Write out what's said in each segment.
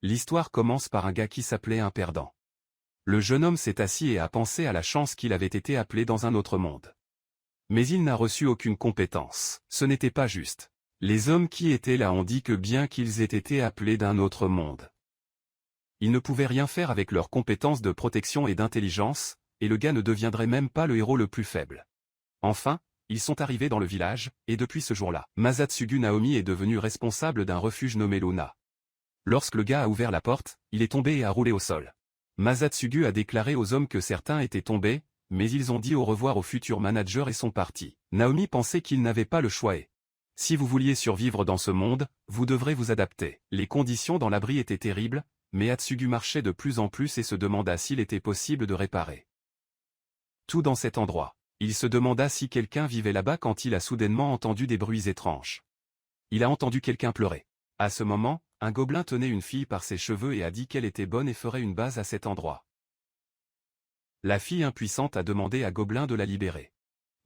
L'histoire commence par un gars qui s'appelait un perdant. Le jeune homme s'est assis et a pensé à la chance qu'il avait été appelé dans un autre monde. Mais il n'a reçu aucune compétence. Ce n'était pas juste. Les hommes qui étaient là ont dit que bien qu'ils aient été appelés d'un autre monde, ils ne pouvaient rien faire avec leurs compétences de protection et d'intelligence, et le gars ne deviendrait même pas le héros le plus faible. Enfin, ils sont arrivés dans le village, et depuis ce jour-là, Masatsugu Naomi est devenu responsable d'un refuge nommé Luna. Lorsque le gars a ouvert la porte, il est tombé et a roulé au sol. Masatsugu a déclaré aux hommes que certains étaient tombés, mais ils ont dit au revoir au futur manager et sont partis. Naomi pensait qu'il n'avait pas le choix et si vous vouliez survivre dans ce monde, vous devrez vous adapter. Les conditions dans l'abri étaient terribles, mais Atsugu marchait de plus en plus et se demanda s'il était possible de réparer tout dans cet endroit. Il se demanda si quelqu'un vivait là-bas quand il a soudainement entendu des bruits étranges. Il a entendu quelqu'un pleurer. À ce moment, un gobelin tenait une fille par ses cheveux et a dit qu'elle était bonne et ferait une base à cet endroit. La fille impuissante a demandé à Gobelin de la libérer.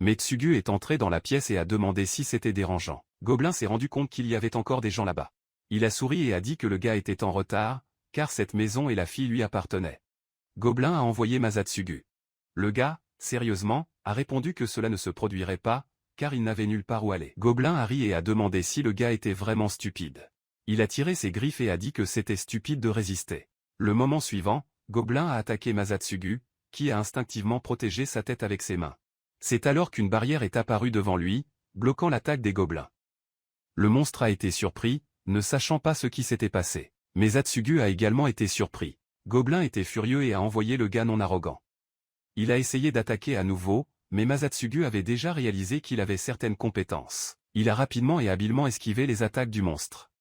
Mais Tsugu est entré dans la pièce et a demandé si c'était dérangeant. Gobelin s'est rendu compte qu'il y avait encore des gens là-bas. Il a souri et a dit que le gars était en retard, car cette maison et la fille lui appartenaient. Gobelin a envoyé Masatsugu. Le gars, sérieusement, a répondu que cela ne se produirait pas, car il n'avait nulle part où aller. Gobelin a ri et a demandé si le gars était vraiment stupide. Il a tiré ses griffes et a dit que c'était stupide de résister. Le moment suivant, Gobelin a attaqué Masatsugu, qui a instinctivement protégé sa tête avec ses mains. C'est alors qu'une barrière est apparue devant lui, bloquant l'attaque des gobelins. Le monstre a été surpris, ne sachant pas ce qui s'était passé. Mais Atsugu a également été surpris. Gobelin était furieux et a envoyé le gars non arrogant. Il a essayé d'attaquer à nouveau, mais Masatsugu avait déjà réalisé qu'il avait certaines compétences. Il a rapidement et habilement esquivé les attaques du monstre.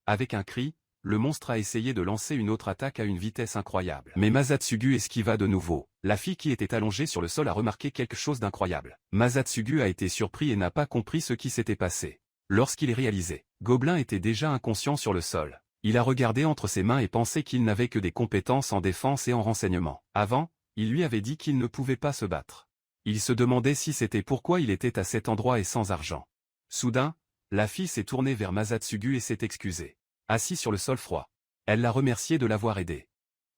Avec un cri, le monstre a essayé de lancer une autre attaque à une vitesse incroyable. Mais Masatsugu esquiva de nouveau. La fille qui était allongée sur le sol a remarqué quelque chose d'incroyable. Masatsugu a été surpris et n'a pas compris ce qui s'était passé. Lorsqu'il est réalisé, Gobelin était déjà inconscient sur le sol. Il a regardé entre ses mains et pensait qu'il n'avait que des compétences en défense et en renseignement. Avant, il lui avait dit qu'il ne pouvait pas se battre. Il se demandait si c'était pourquoi il était à cet endroit et sans argent. Soudain, la fille s'est tournée vers Masatsugu et s'est excusée. Assis sur le sol froid. Elle l'a remercié de l'avoir aidé.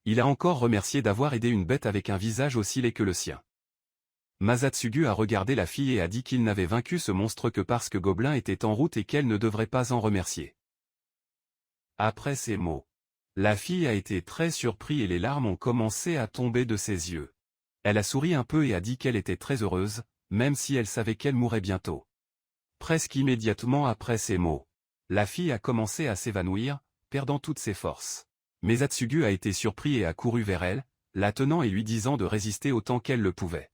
Il a encore remercié d'avoir aidé une bête avec un visage aussi laid que le sien. Masatsugu a regardé la fille et a dit qu'il n'avait vaincu ce monstre que parce que Gobelin était en route et qu'elle ne devrait pas en remercier. Après ces mots, la fille a été très surprise et les larmes ont commencé à tomber de ses yeux. Elle a souri un peu et a dit qu'elle était très heureuse, même si elle savait qu'elle mourrait bientôt. Presque immédiatement après ces mots, la fille a commencé à s'évanouir, perdant toutes ses forces. Mais Atsugu a été surpris et a couru vers elle, la tenant et lui disant de résister autant qu'elle le pouvait.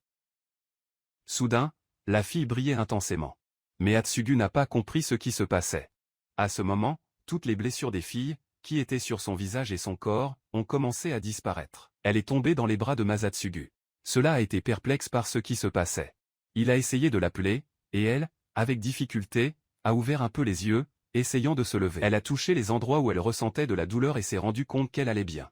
Soudain, la fille brillait intensément. Mais Atsugu n'a pas compris ce qui se passait. À ce moment, toutes les blessures des filles, qui étaient sur son visage et son corps, ont commencé à disparaître. Elle est tombée dans les bras de Masatsugu. Cela a été perplexe par ce qui se passait. Il a essayé de l'appeler, et elle, avec difficulté, a ouvert un peu les yeux, essayant de se lever. Elle a touché les endroits où elle ressentait de la douleur et s'est rendue compte qu'elle allait bien.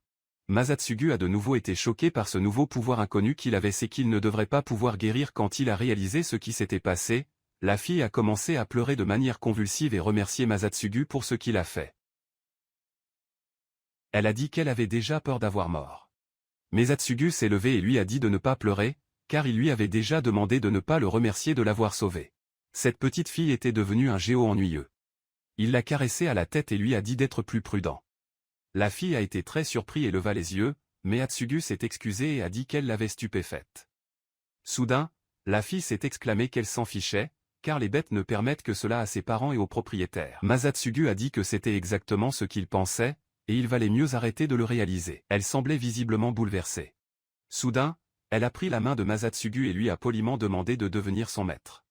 Masatsugu a de nouveau été choqué par ce nouveau pouvoir inconnu qu'il avait, c'est qu'il ne devrait pas pouvoir guérir. Quand il a réalisé ce qui s'était passé, la fille a commencé à pleurer de manière convulsive et remercier Masatsugu pour ce qu'il a fait. Elle a dit qu'elle avait déjà peur d'avoir mort. Mais Atsugu s'est levé et lui a dit de ne pas pleurer, car il lui avait déjà demandé de ne pas le remercier de l'avoir sauvé. Cette petite fille était devenue un géant ennuyeux. Il l'a caressé à la tête et lui a dit d'être plus prudent. La fille a été très surprise et leva les yeux, mais Atsugu s'est excusé et a dit qu'elle l'avait stupéfaite. Soudain, la fille s'est exclamée qu'elle s'en fichait, car les bêtes ne permettent que cela à ses parents et aux propriétaires. Masatsugu a dit que c'était exactement ce qu'il pensait, et il valait mieux arrêter de le réaliser. Elle semblait visiblement bouleversée. Soudain, elle a pris la main de Masatsugu et lui a poliment demandé de devenir son maître.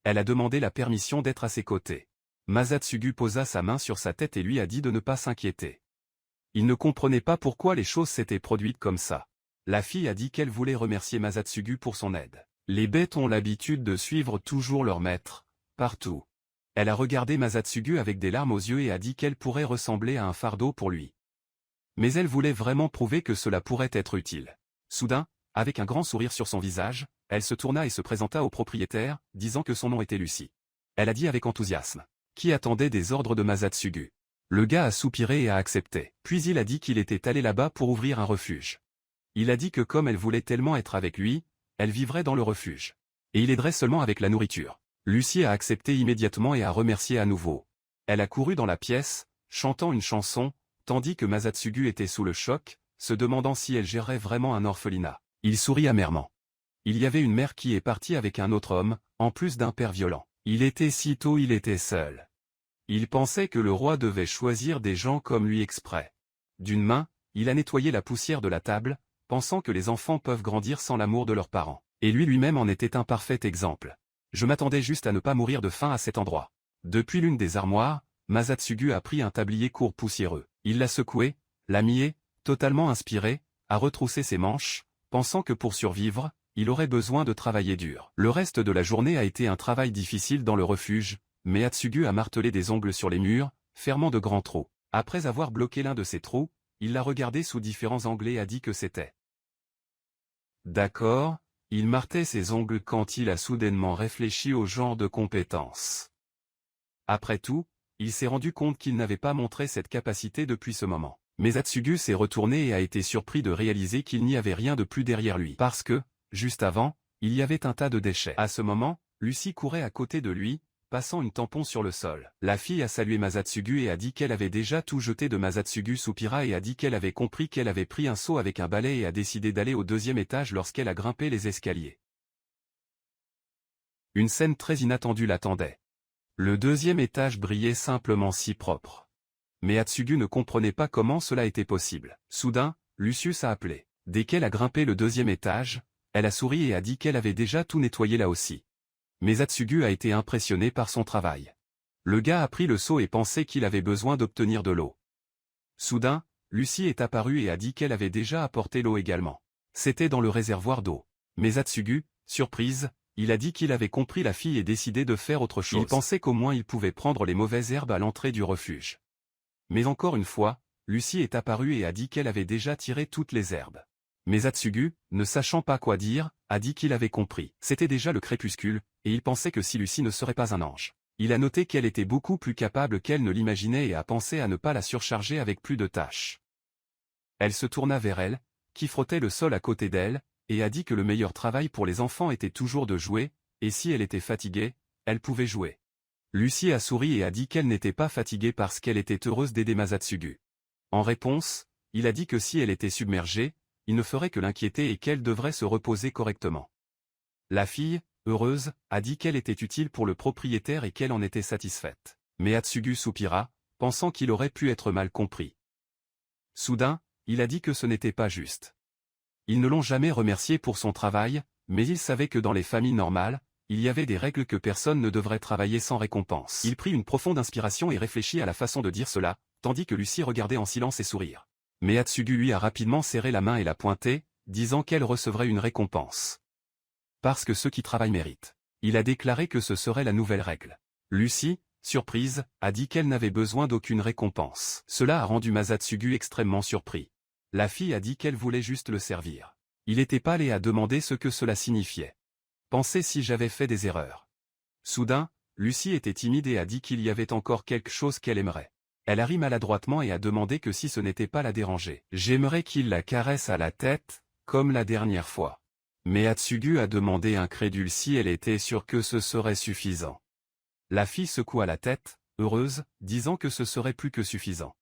Elle a demandé la permission d'être à ses côtés. Masatsugu posa sa main sur sa tête et lui a dit de ne pas s'inquiéter. Il ne comprenait pas pourquoi les choses s'étaient produites comme ça. La fille a dit qu'elle voulait remercier Masatsugu pour son aide. Les bêtes ont l'habitude de suivre toujours leur maître, partout. Elle a regardé Masatsugu avec des larmes aux yeux et a dit qu'elle pourrait ressembler à un fardeau pour lui. Mais elle voulait vraiment prouver que cela pourrait être utile. Soudain, avec un grand sourire sur son visage, elle se tourna et se présenta au propriétaire, disant que son nom était Lucie. Elle a dit avec enthousiasme. Qui attendait des ordres de Masatsugu. Le gars a soupiré et a accepté. Puis il a dit qu'il était allé là-bas pour ouvrir un refuge. Il a dit que comme elle voulait tellement être avec lui, elle vivrait dans le refuge. Et il aiderait seulement avec la nourriture. Lucie a accepté immédiatement et a remercié à nouveau. Elle a couru dans la pièce, chantant une chanson, tandis que Masatsugu était sous le choc, se demandant si elle gérerait vraiment un orphelinat. Il sourit amèrement. Il y avait une mère qui est partie avec un autre homme, en plus d'un père violent. Il était si tôt, il était seul. Il pensait que le roi devait choisir des gens comme lui exprès. D'une main, il a nettoyé la poussière de la table, pensant que les enfants peuvent grandir sans l'amour de leurs parents. Et lui-même en était un parfait exemple. Je m'attendais juste à ne pas mourir de faim à cet endroit. Depuis l'une des armoires, Masatsugu a pris un tablier court poussiéreux. Il l'a secoué, l'a mié, totalement inspiré, a retroussé ses manches, pensant que pour survivre, il aurait besoin de travailler dur. Le reste de la journée a été un travail difficile dans le refuge, mais Atsugu a martelé des ongles sur les murs, fermant de grands trous. Après avoir bloqué l'un de ces trous, il l'a regardé sous différents angles et a dit que c'était. D'accord, il martelait ses ongles quand il a soudainement réfléchi au genre de compétence. Après tout, il s'est rendu compte qu'il n'avait pas montré cette capacité depuis ce moment. Mais Atsugu s'est retourné et a été surpris de réaliser qu'il n'y avait rien de plus derrière lui. Parce que, juste avant, il y avait un tas de déchets. À ce moment, Lucie courait à côté de lui, passant une tampon sur le sol. La fille a salué Masatsugu et a dit qu'elle avait déjà tout jeté de Masatsugu soupira et a dit qu'elle avait compris qu'elle avait pris un seau avec un balai et a décidé d'aller au deuxième étage lorsqu'elle a grimpé les escaliers. Une scène très inattendue l'attendait. Le deuxième étage brillait simplement si propre. Mais Atsugu ne comprenait pas comment cela était possible. Soudain, Lucius a appelé. Dès qu'elle a grimpé le deuxième étage, elle a souri et a dit qu'elle avait déjà tout nettoyé là aussi. Mais Atsugu a été impressionné par son travail. Le gars a pris le seau et pensait qu'il avait besoin d'obtenir de l'eau. Soudain, Lucie est apparue et a dit qu'elle avait déjà apporté l'eau également. C'était dans le réservoir d'eau. Mais Atsugu, surprise, il a dit qu'il avait compris la fille et décidé de faire autre chose. Il pensait qu'au moins il pouvait prendre les mauvaises herbes à l'entrée du refuge. Mais encore une fois, Lucie est apparue et a dit qu'elle avait déjà tiré toutes les herbes. Mais Atsugu, ne sachant pas quoi dire, a dit qu'il avait compris. C'était déjà le crépuscule, et il pensait que si Lucie ne serait pas un ange. Il a noté qu'elle était beaucoup plus capable qu'elle ne l'imaginait et a pensé à ne pas la surcharger avec plus de tâches. Elle se tourna vers elle, qui frottait le sol à côté d'elle, et a dit que le meilleur travail pour les enfants était toujours de jouer, et si elle était fatiguée, elle pouvait jouer. Lucie a souri et a dit qu'elle n'était pas fatiguée parce qu'elle était heureuse d'aider Masatsugu. En réponse, il a dit que si elle était submergée, il ne ferait que l'inquiéter et qu'elle devrait se reposer correctement. La fille, heureuse, a dit qu'elle était utile pour le propriétaire et qu'elle en était satisfaite. Mais Atsugu soupira, pensant qu'il aurait pu être mal compris. Soudain, il a dit que ce n'était pas juste. Ils ne l'ont jamais remercié pour son travail, mais il savait que dans les familles normales, il y avait des règles que personne ne devrait travailler sans récompense. Il prit une profonde inspiration et réfléchit à la façon de dire cela, tandis que Lucie regardait en silence et sourire. Mais Atsugu lui a rapidement serré la main et l'a pointée, disant qu'elle recevrait une récompense. Parce que ceux qui travaillent méritent. Il a déclaré que ce serait la nouvelle règle. Lucie, surprise, a dit qu'elle n'avait besoin d'aucune récompense. Cela a rendu Masatsugu extrêmement surpris. La fille a dit qu'elle voulait juste le servir. Il était pâle et a demandé ce que cela signifiait. Pensez si j'avais fait des erreurs. Soudain, Lucie était timide et a dit qu'il y avait encore quelque chose qu'elle aimerait. Elle a ri maladroitement et a demandé que si ce n'était pas la déranger. J'aimerais qu'il la caresse à la tête, comme la dernière fois. Mais Atsugu a demandé incrédule si elle était sûre que ce serait suffisant. La fille secoua la tête, heureuse, disant que ce serait plus que suffisant.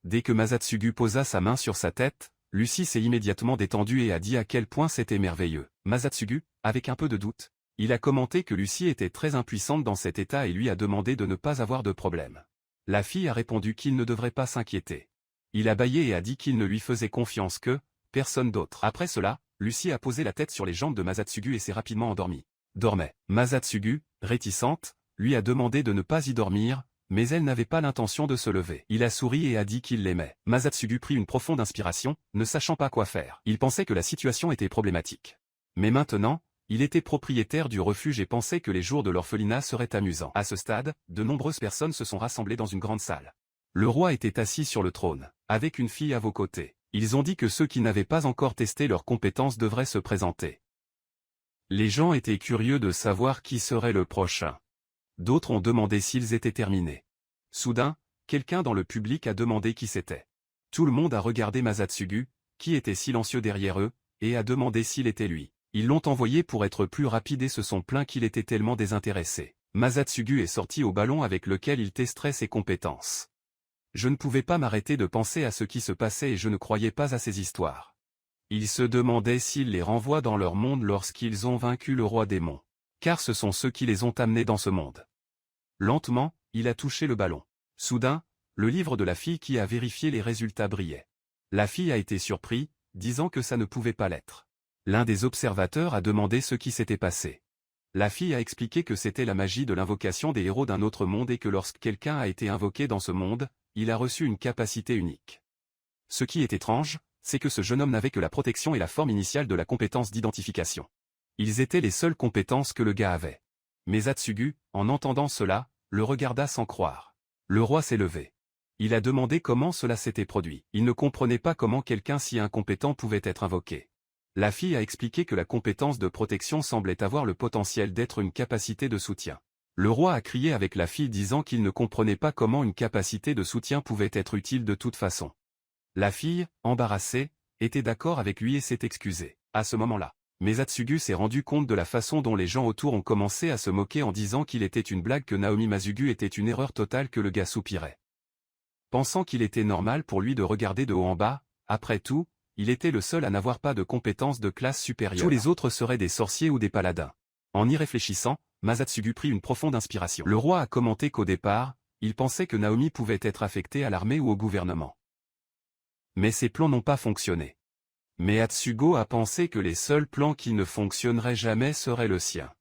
Dès que Masatsugu posa sa main sur sa tête, Lucie s'est immédiatement détendue et a dit à quel point c'était merveilleux. Masatsugu, avec un peu de doute, il a commenté que Lucie était très impuissante dans cet état et lui a demandé de ne pas avoir de problème. La fille a répondu qu'il ne devrait pas s'inquiéter. Il a bâillé et a dit qu'il ne lui faisait confiance que personne d'autre. Après cela, Lucie a posé la tête sur les jambes de Masatsugu et s'est rapidement endormie. Dormait. Masatsugu, réticente, lui a demandé de ne pas y dormir, mais elle n'avait pas l'intention de se lever. Il a souri et a dit qu'il l'aimait. Masatsugu prit une profonde inspiration, ne sachant pas quoi faire. Il pensait que la situation était problématique. Mais maintenant, il était propriétaire du refuge et pensait que les jours de l'orphelinat seraient amusants. À ce stade, de nombreuses personnes se sont rassemblées dans une grande salle. Le roi était assis sur le trône, avec une fille à vos côtés. Ils ont dit que ceux qui n'avaient pas encore testé leurs compétences devraient se présenter. Les gens étaient curieux de savoir qui serait le prochain. D'autres ont demandé s'ils étaient terminés. Soudain, quelqu'un dans le public a demandé qui c'était. Tout le monde a regardé Masatsugu, qui était silencieux derrière eux, et a demandé s'il était lui. Ils l'ont envoyé pour être plus rapide et se sont plaints qu'il était tellement désintéressé. Masatsugu est sorti au ballon avec lequel il testerait ses compétences. Je ne pouvais pas m'arrêter de penser à ce qui se passait et je ne croyais pas à ces histoires. Il se demandait s'il les renvoie dans leur monde lorsqu'ils ont vaincu le roi démon. Car ce sont ceux qui les ont amenés dans ce monde. Lentement, il a touché le ballon. Soudain, le livre de la fille qui a vérifié les résultats brillait. La fille a été surprise, disant que ça ne pouvait pas l'être. L'un des observateurs a demandé ce qui s'était passé. La fille a expliqué que c'était la magie de l'invocation des héros d'un autre monde et que lorsque quelqu'un a été invoqué dans ce monde, il a reçu une capacité unique. Ce qui est étrange, c'est que ce jeune homme n'avait que la protection et la forme initiale de la compétence d'identification. Ils étaient les seules compétences que le gars avait. Mais Atsugu, en entendant cela, le regarda sans croire. Le roi s'est levé. Il a demandé comment cela s'était produit. Il ne comprenait pas comment quelqu'un si incompétent pouvait être invoqué. La fille a expliqué que la compétence de protection semblait avoir le potentiel d'être une capacité de soutien. Le roi a crié avec la fille disant qu'il ne comprenait pas comment une capacité de soutien pouvait être utile de toute façon. La fille, embarrassée, était d'accord avec lui et s'est excusée. À ce moment-là, mais Atsugu s'est rendu compte de la façon dont les gens autour ont commencé à se moquer en disant qu'il était une blague, que Naomi Masugu était une erreur totale, que le gars soupirait. Pensant qu'il était normal pour lui de regarder de haut en bas, après tout, il était le seul à n'avoir pas de compétences de classe supérieure. Tous les autres seraient des sorciers ou des paladins. En y réfléchissant, Masatsugu prit une profonde inspiration. Le roi a commenté qu'au départ, il pensait que Naomi pouvait être affectée à l'armée ou au gouvernement. Mais ses plans n'ont pas fonctionné. Mais Atsugo a pensé que les seuls plans qui ne fonctionneraient jamais seraient le sien.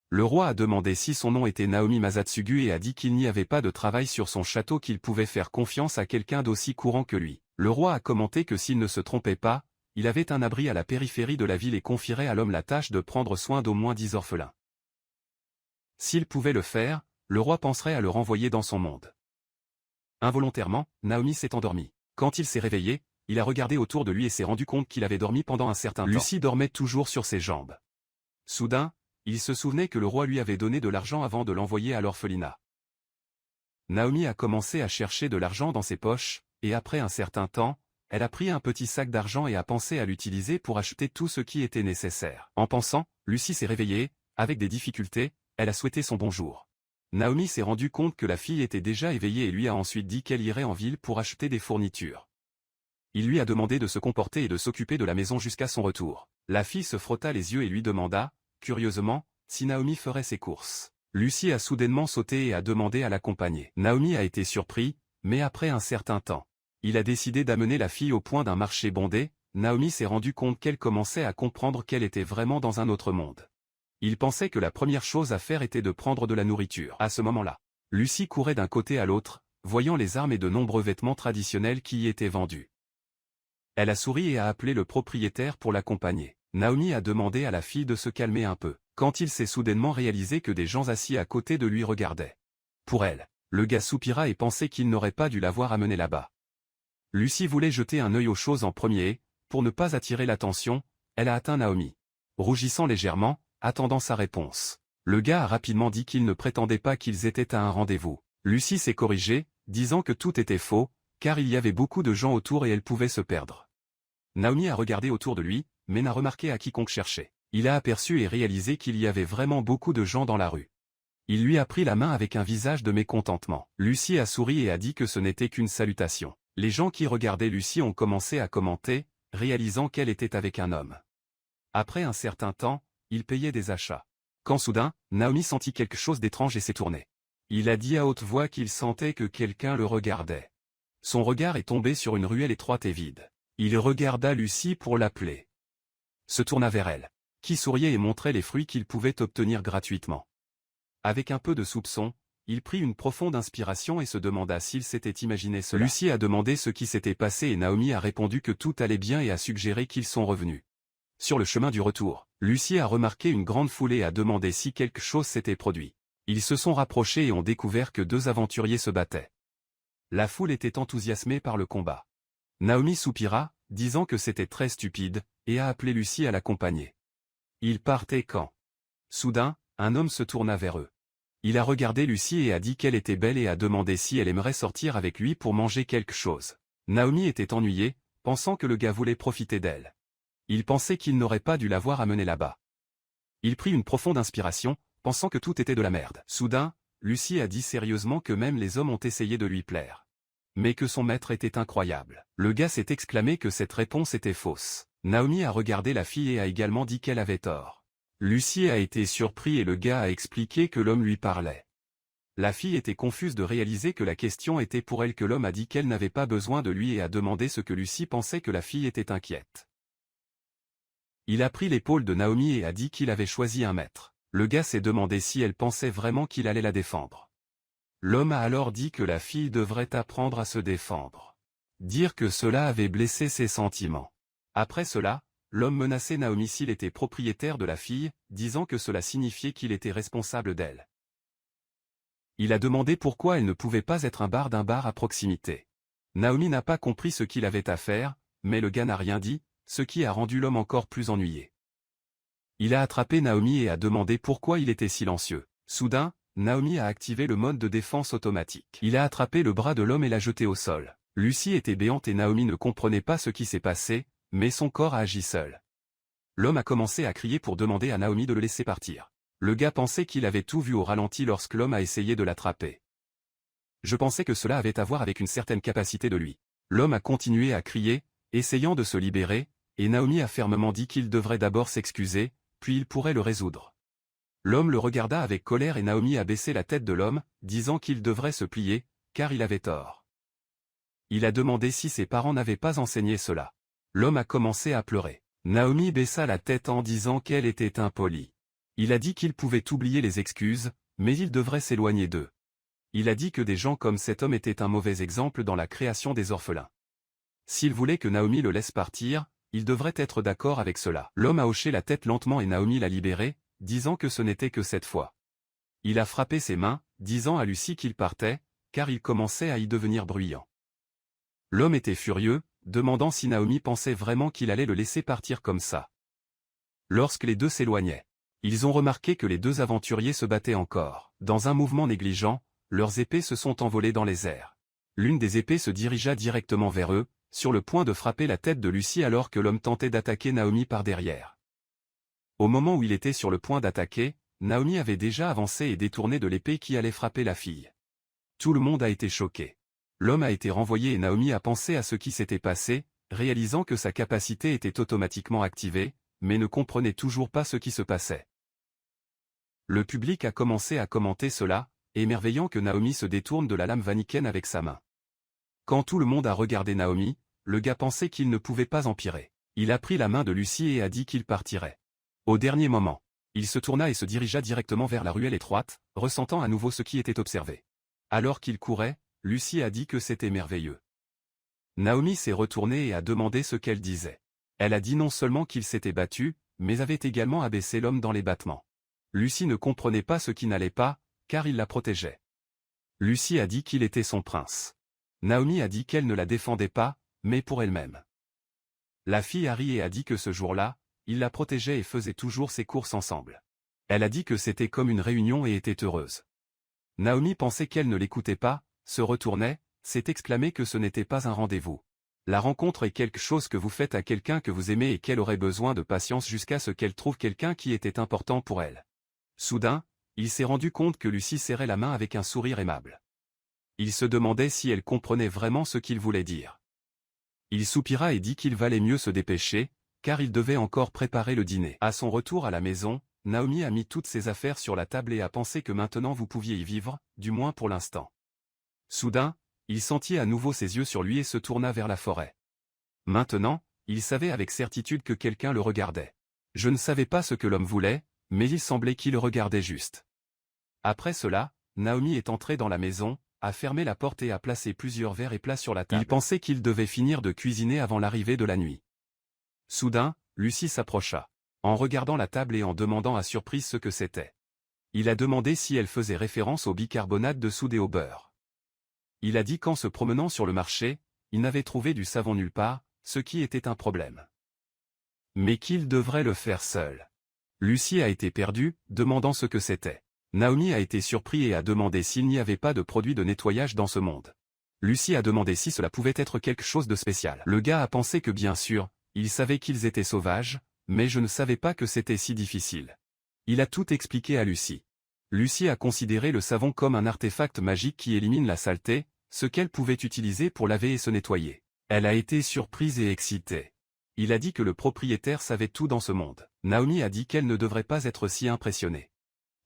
Le roi a demandé si son nom était Naomi Masatsugu et a dit qu'il n'y avait pas de travail sur son château, qu'il pouvait faire confiance à quelqu'un d'aussi courant que lui. Le roi a commenté que s'il ne se trompait pas, il avait un abri à la périphérie de la ville et confierait à l'homme la tâche de prendre soin d'au moins 10 orphelins. S'il pouvait le faire, le roi penserait à le renvoyer dans son monde. Involontairement, Naomi s'est endormie. Quand il s'est réveillé, il a regardé autour de lui et s'est rendu compte qu'il avait dormi pendant un certain temps. Lucie dormait toujours sur ses jambes. Soudain, il se souvenait que le roi lui avait donné de l'argent avant de l'envoyer à l'orphelinat. Naomi a commencé à chercher de l'argent dans ses poches, et après un certain temps, elle a pris un petit sac d'argent et a pensé à l'utiliser pour acheter tout ce qui était nécessaire. En pensant, Lucie s'est réveillée, avec des difficultés, elle a souhaité son bonjour. Naomi s'est rendu compte que la fille était déjà éveillée et lui a ensuite dit qu'elle irait en ville pour acheter des fournitures. Il lui a demandé de se comporter et de s'occuper de la maison jusqu'à son retour. La fille se frotta les yeux et lui demanda, curieusement, si Naomi ferait ses courses. Lucie a soudainement sauté et a demandé à l'accompagner. Naomi a été surpris, mais après un certain temps, il a décidé d'amener la fille au point d'un marché bondé. Naomi s'est rendu compte qu'elle commençait à comprendre qu'elle était vraiment dans un autre monde. Il pensait que la première chose à faire était de prendre de la nourriture. À ce moment-là, Lucie courait d'un côté à l'autre, voyant les armes et de nombreux vêtements traditionnels qui y étaient vendus. Elle a souri et a appelé le propriétaire pour l'accompagner. Naomi a demandé à la fille de se calmer un peu, quand il s'est soudainement réalisé que des gens assis à côté de lui regardaient. Pour elle, le gars soupira et pensait qu'il n'aurait pas dû l'avoir amené là-bas. Lucie voulait jeter un œil aux choses en premier et, pour ne pas attirer l'attention, elle a atteint Naomi. Rougissant légèrement, attendant sa réponse. Le gars a rapidement dit qu'il ne prétendait pas qu'ils étaient à un rendez-vous. Lucie s'est corrigée, disant que tout était faux, car il y avait beaucoup de gens autour et elle pouvait se perdre. Naomi a regardé autour de lui, mais n'a remarqué à quiconque cherchait. Il a aperçu et réalisé qu'il y avait vraiment beaucoup de gens dans la rue. Il lui a pris la main avec un visage de mécontentement. Lucie a souri et a dit que ce n'était qu'une salutation. Les gens qui regardaient Lucie ont commencé à commenter, réalisant qu'elle était avec un homme. Après un certain temps, il payait des achats. Quand soudain, Naomi sentit quelque chose d'étrange et s'est tournée. Il a dit à haute voix qu'il sentait que quelqu'un le regardait. Son regard est tombé sur une ruelle étroite et vide. Il regarda Lucie pour l'appeler. Se tourna vers elle, qui souriait et montrait les fruits qu'il pouvait obtenir gratuitement. Avec un peu de soupçon, il prit une profonde inspiration et se demanda s'il s'était imaginé cela. Lucie a demandé ce qui s'était passé et Naomi a répondu que tout allait bien et a suggéré qu'ils sont revenus. Sur le chemin du retour, Lucie a remarqué une grande foule et a demandé si quelque chose s'était produit. Ils se sont rapprochés et ont découvert que deux aventuriers se battaient. La foule était enthousiasmée par le combat. Naomi soupira, disant que c'était très stupide, et a appelé Lucie à l'accompagner. Ils partaient quand? Soudain, un homme se tourna vers eux. Il a regardé Lucie et a dit qu'elle était belle et a demandé si elle aimerait sortir avec lui pour manger quelque chose. Naomi était ennuyée, pensant que le gars voulait profiter d'elle. Il pensait qu'il n'aurait pas dû l'avoir amenée là-bas. Il prit une profonde inspiration, pensant que tout était de la merde. Soudain, Lucie a dit sérieusement que même les hommes ont essayé de lui plaire. Mais que son maître était incroyable. Le gars s'est exclamé que cette réponse était fausse. Naomi a regardé la fille et a également dit qu'elle avait tort. Lucie a été surpris et le gars a expliqué que l'homme lui parlait. La fille était confuse de réaliser que la question était pour elle que l'homme a dit qu'elle n'avait pas besoin de lui et a demandé ce que Lucie pensait que la fille était inquiète. Il a pris l'épaule de Naomi et a dit qu'il avait choisi un maître. Le gars s'est demandé si elle pensait vraiment qu'il allait la défendre. L'homme a alors dit que la fille devrait apprendre à se défendre. Dire que cela avait blessé ses sentiments. Après cela, l'homme menaçait Naomi s'il était propriétaire de la fille, disant que cela signifiait qu'il était responsable d'elle. Il a demandé pourquoi elle ne pouvait pas être un bar d'un bar à proximité. Naomi n'a pas compris ce qu'il avait à faire, mais le gars n'a rien dit, ce qui a rendu l'homme encore plus ennuyé. Il a attrapé Naomi et a demandé pourquoi il était silencieux. Soudain, Naomi a activé le mode de défense automatique. Il a attrapé le bras de l'homme et l'a jeté au sol. Lucie était béante et Naomi ne comprenait pas ce qui s'est passé, mais son corps a agi seul. L'homme a commencé à crier pour demander à Naomi de le laisser partir. Le gars pensait qu'il avait tout vu au ralenti lorsque l'homme a essayé de l'attraper. Je pensais que cela avait à voir avec une certaine capacité de lui. L'homme a continué à crier, essayant de se libérer, et Naomi a fermement dit qu'il devrait d'abord s'excuser, puis il pourrait le résoudre. L'homme le regarda avec colère et Naomi a baissé la tête de l'homme, disant qu'il devrait se plier, car il avait tort. Il a demandé si ses parents n'avaient pas enseigné cela. L'homme a commencé à pleurer. Naomi baissa la tête en disant qu'elle était impolie. Il a dit qu'il pouvait oublier les excuses, mais il devrait s'éloigner d'eux. Il a dit que des gens comme cet homme étaient un mauvais exemple dans la création des orphelins. S'il voulait que Naomi le laisse partir, il devrait être d'accord avec cela. L'homme a hoché la tête lentement et Naomi l'a libéré, disant que ce n'était que cette fois. Il a frappé ses mains, disant à Lucie qu'il partait, car il commençait à y devenir bruyant. L'homme était furieux, demandant si Naomi pensait vraiment qu'il allait le laisser partir comme ça. Lorsque les deux s'éloignaient, ils ont remarqué que les deux aventuriers se battaient encore. Dans un mouvement négligent, leurs épées se sont envolées dans les airs. L'une des épées se dirigea directement vers eux, sur le point de frapper la tête de Lucie alors que l'homme tentait d'attaquer Naomi par derrière. Au moment où il était sur le point d'attaquer, Naomi avait déjà avancé et détourné de l'épée qui allait frapper la fille. Tout le monde a été choqué. L'homme a été renvoyé et Naomi a pensé à ce qui s'était passé, réalisant que sa capacité était automatiquement activée, mais ne comprenait toujours pas ce qui se passait. Le public a commencé à commenter cela, émerveillant que Naomi se détourne de la lame vaniken avec sa main. Quand tout le monde a regardé Naomi, le gars pensait qu'il ne pouvait pas empirer. Il a pris la main de Lucie et a dit qu'il partirait. Au dernier moment, il se tourna et se dirigea directement vers la ruelle étroite, ressentant à nouveau ce qui était observé. Alors qu'il courait, Lucie a dit que c'était merveilleux. Naomi s'est retournée et a demandé ce qu'elle disait. Elle a dit non seulement qu'il s'était battu, mais avait également abaissé l'homme dans les battements. Lucie ne comprenait pas ce qui n'allait pas, car il la protégeait. Lucie a dit qu'il était son prince. Naomi a dit qu'elle ne la défendait pas, mais pour elle-même. La fille a ri et a dit que ce jour-là, il la protégeait et faisait toujours ses courses ensemble. Elle a dit que c'était comme une réunion et était heureuse. Naomi pensait qu'elle ne l'écoutait pas, se retournait, s'est exclamé que ce n'était pas un rendez-vous. La rencontre est quelque chose que vous faites à quelqu'un que vous aimez et qu'elle aurait besoin de patience jusqu'à ce qu'elle trouve quelqu'un qui était important pour elle. Soudain, il s'est rendu compte que Lucie serrait la main avec un sourire aimable. Il se demandait si elle comprenait vraiment ce qu'il voulait dire. Il soupira et dit qu'il valait mieux se dépêcher, car il devait encore préparer le dîner. À son retour à la maison, Naomi a mis toutes ses affaires sur la table et a pensé que maintenant vous pouviez y vivre, du moins pour l'instant. Soudain, il sentit à nouveau ses yeux sur lui et se tourna vers la forêt. Maintenant, il savait avec certitude que quelqu'un le regardait. Je ne savais pas ce que l'homme voulait, mais il semblait qu'il regardait juste. Après cela, Naomi est entrée dans la maison, a fermé la porte et a placé plusieurs verres et plats sur la table. Il pensait qu'il devait finir de cuisiner avant l'arrivée de la nuit. Soudain, Lucie s'approcha, en regardant la table et en demandant à surprise ce que c'était. Il a demandé si elle faisait référence au bicarbonate de soude et au beurre. Il a dit qu'en se promenant sur le marché, il n'avait trouvé du savon nulle part, ce qui était un problème. Mais qu'il devrait le faire seul. Lucie a été perdue, demandant ce que c'était. Naomi a été surpris et a demandé s'il n'y avait pas de produit de nettoyage dans ce monde. Lucie a demandé si cela pouvait être quelque chose de spécial. Le gars a pensé que bien sûr, il savait qu'ils étaient sauvages, mais je ne savais pas que c'était si difficile. Il a tout expliqué à Lucie. Lucie a considéré le savon comme un artefact magique qui élimine la saleté, ce qu'elle pouvait utiliser pour laver et se nettoyer. Elle a été surprise et excitée. Il a dit que le propriétaire savait tout dans ce monde. Naomi a dit qu'elle ne devrait pas être si impressionnée.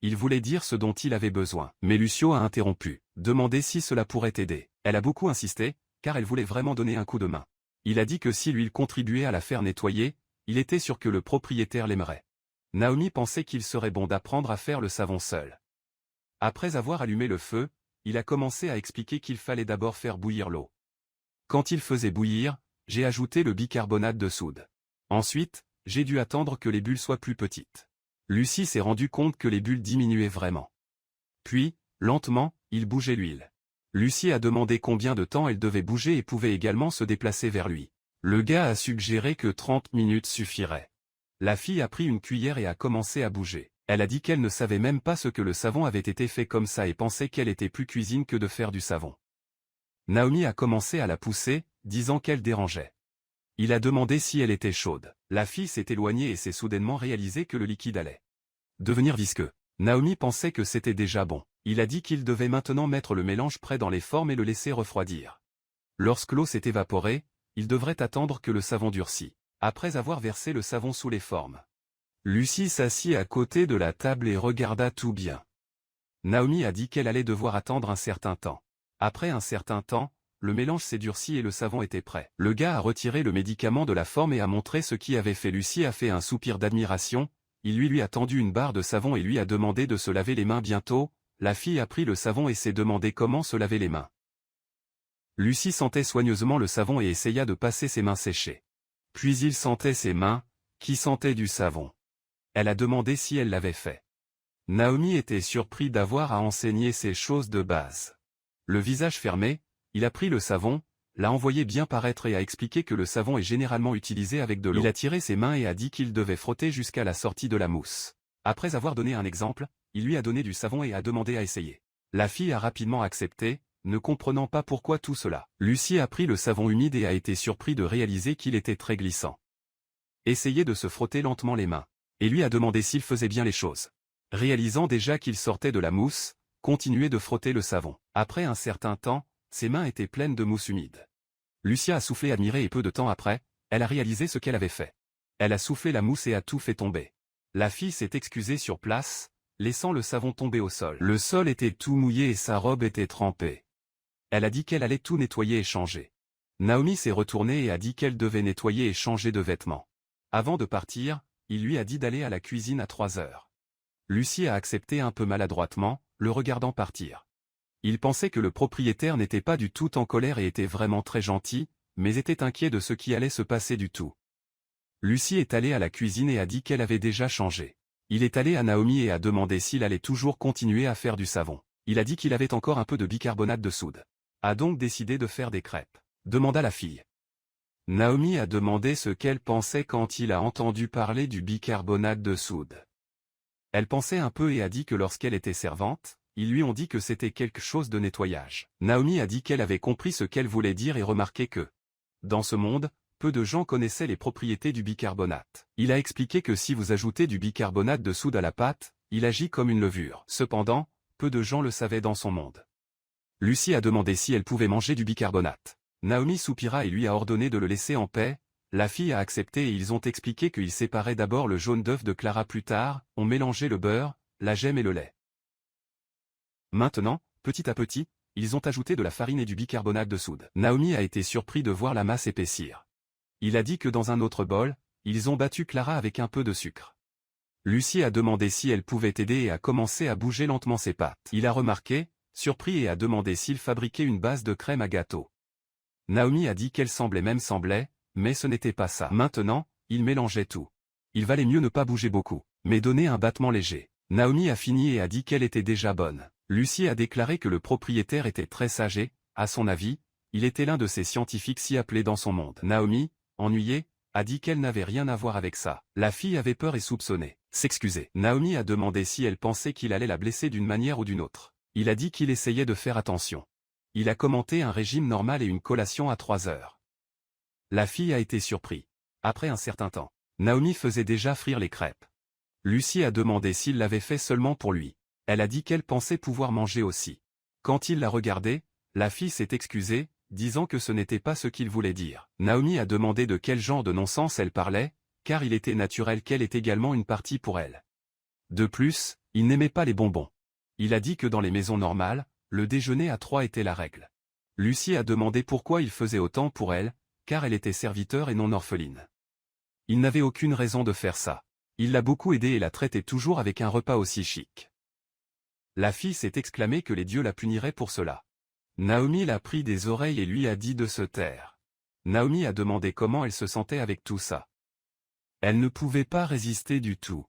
Il voulait dire ce dont il avait besoin. Mais Lucio a interrompu, demandé si cela pourrait aider. Elle a beaucoup insisté, car elle voulait vraiment donner un coup de main. Il a dit que si l'huile contribuait à la faire nettoyer, il était sûr que le propriétaire l'aimerait. Naomi pensait qu'il serait bon d'apprendre à faire le savon seul. Après avoir allumé le feu, il a commencé à expliquer qu'il fallait d'abord faire bouillir l'eau. Quand il faisait bouillir, j'ai ajouté le bicarbonate de soude. Ensuite, j'ai dû attendre que les bulles soient plus petites. Lucie s'est rendu compte que les bulles diminuaient vraiment. Puis, lentement, il bougeait l'huile. Lucie a demandé combien de temps elle devait bouger et pouvait également se déplacer vers lui. Le gars a suggéré que 30 minutes suffiraient. La fille a pris une cuillère et a commencé à bouger. Elle a dit qu'elle ne savait même pas ce que le savon avait été fait comme ça et pensait qu'elle était plus cuisine que de faire du savon. Naomi a commencé à la pousser, disant qu'elle dérangeait. Il a demandé si elle était chaude. La fille s'est éloignée et s'est soudainement réalisé que le liquide allait devenir visqueux. Naomi pensait que c'était déjà bon. Il a dit qu'il devait maintenant mettre le mélange prêt dans les formes et le laisser refroidir. Lorsque l'eau s'est évaporée, il devrait attendre que le savon durcisse. Après avoir versé le savon sous les formes, Lucie s'assit à côté de la table et regarda tout bien. Naomi a dit qu'elle allait devoir attendre un certain temps. Après un certain temps, le mélange s'est durci et le savon était prêt. Le gars a retiré le médicament de la forme et a montré ce qui avait fait. Lucie a fait un soupir d'admiration, il lui a tendu une barre de savon et lui a demandé de se laver les mains bientôt. La fille a pris le savon et s'est demandé comment se laver les mains. Lucie sentait soigneusement le savon et essaya de passer ses mains séchées. Puis il sentait ses mains, qui sentaient du savon. Elle a demandé si elle l'avait fait. Naomi était surpris d'avoir à enseigner ces choses de base. Le visage fermé, il a pris le savon, l'a envoyé bien paraître et a expliqué que le savon est généralement utilisé avec de l'eau. Il a tiré ses mains et a dit qu'il devait frotter jusqu'à la sortie de la mousse. Après avoir donné un exemple, il lui a donné du savon et a demandé à essayer. La fille a rapidement accepté, ne comprenant pas pourquoi tout cela. Lucie a pris le savon humide et a été surpris de réaliser qu'il était très glissant. Essayait de se frotter lentement les mains. Et lui a demandé s'il faisait bien les choses. Réalisant déjà qu'il sortait de la mousse, continuait de frotter le savon. Après un certain temps, ses mains étaient pleines de mousse humide. Lucia a soufflé admirée et peu de temps après, elle a réalisé ce qu'elle avait fait. Elle a soufflé la mousse et a tout fait tomber. La fille s'est excusée sur place, laissant le savon tomber au sol. Le sol était tout mouillé et sa robe était trempée. Elle a dit qu'elle allait tout nettoyer et changer. Naomi s'est retournée et a dit qu'elle devait nettoyer et changer de vêtements. Avant de partir, il lui a dit d'aller à la cuisine à 3 heures. Lucie a accepté un peu maladroitement, le regardant partir. Il pensait que le propriétaire n'était pas du tout en colère et était vraiment très gentil, mais était inquiet de ce qui allait se passer du tout. Lucie est allée à la cuisine et a dit qu'elle avait déjà changé. Il est allé à Naomi et a demandé s'il allait toujours continuer à faire du savon. Il a dit qu'il avait encore un peu de bicarbonate de soude. A donc décidé de faire des crêpes. Demanda la fille. Naomi a demandé ce qu'elle pensait quand il a entendu parler du bicarbonate de soude. Elle pensait un peu et a dit que lorsqu'elle était servante, ils lui ont dit que c'était quelque chose de nettoyage. Naomi a dit qu'elle avait compris ce qu'elle voulait dire et remarqué que, dans ce monde, peu de gens connaissaient les propriétés du bicarbonate. Il a expliqué que si vous ajoutez du bicarbonate de soude à la pâte, il agit comme une levure. Cependant, peu de gens le savaient dans son monde. Lucie a demandé si elle pouvait manger du bicarbonate. Naomi soupira et lui a ordonné de le laisser en paix. La fille a accepté et ils ont expliqué qu'ils séparaient d'abord le jaune d'œuf de Clara, plus tard, ont mélangé le beurre, la gemme et le lait. Maintenant, petit à petit, ils ont ajouté de la farine et du bicarbonate de soude. Naomi a été surpris de voir la masse épaissir. Il a dit que dans un autre bol, ils ont battu Clara avec un peu de sucre. Lucie a demandé si elle pouvait aider et a commencé à bouger lentement ses pattes. Il a remarqué, surpris et a demandé s'il fabriquait une base de crème à gâteau. Naomi a dit qu'elle semblait, mais ce n'était pas ça. Maintenant, il mélangeait tout. Il valait mieux ne pas bouger beaucoup, mais donner un battement léger. Naomi a fini et a dit qu'elle était déjà bonne. Lucie a déclaré que le propriétaire était très sage et, à son avis, il était l'un de ces scientifiques si appelés dans son monde. Naomi, ennuyée, a dit qu'elle n'avait rien à voir avec ça. La fille avait peur et soupçonnait. S'excuser. Naomi a demandé si elle pensait qu'il allait la blesser d'une manière ou d'une autre. Il a dit qu'il essayait de faire attention. Il a commenté un régime normal et une collation à 3 heures. La fille a été surprise. Après un certain temps, Naomi faisait déjà frire les crêpes. Lucie a demandé s'il l'avait fait seulement pour lui. Elle a dit qu'elle pensait pouvoir manger aussi. Quand il l'a regardée, la fille s'est excusée, disant que ce n'était pas ce qu'il voulait dire. Naomi a demandé de quel genre de non-sens elle parlait, car il était naturel qu'elle ait également une partie pour elle. De plus, il n'aimait pas les bonbons. Il a dit que dans les maisons normales, le déjeuner à 3 était la règle. Lucie a demandé pourquoi il faisait autant pour elle, car elle était serviteur et non orpheline. Il n'avait aucune raison de faire ça. Il l'a beaucoup aidée et la traitait toujours avec un repas aussi chic. La fille s'est exclamée que les dieux la puniraient pour cela. Naomi l'a pris des oreilles et lui a dit de se taire. Naomi a demandé comment elle se sentait avec tout ça. Elle ne pouvait pas résister du tout.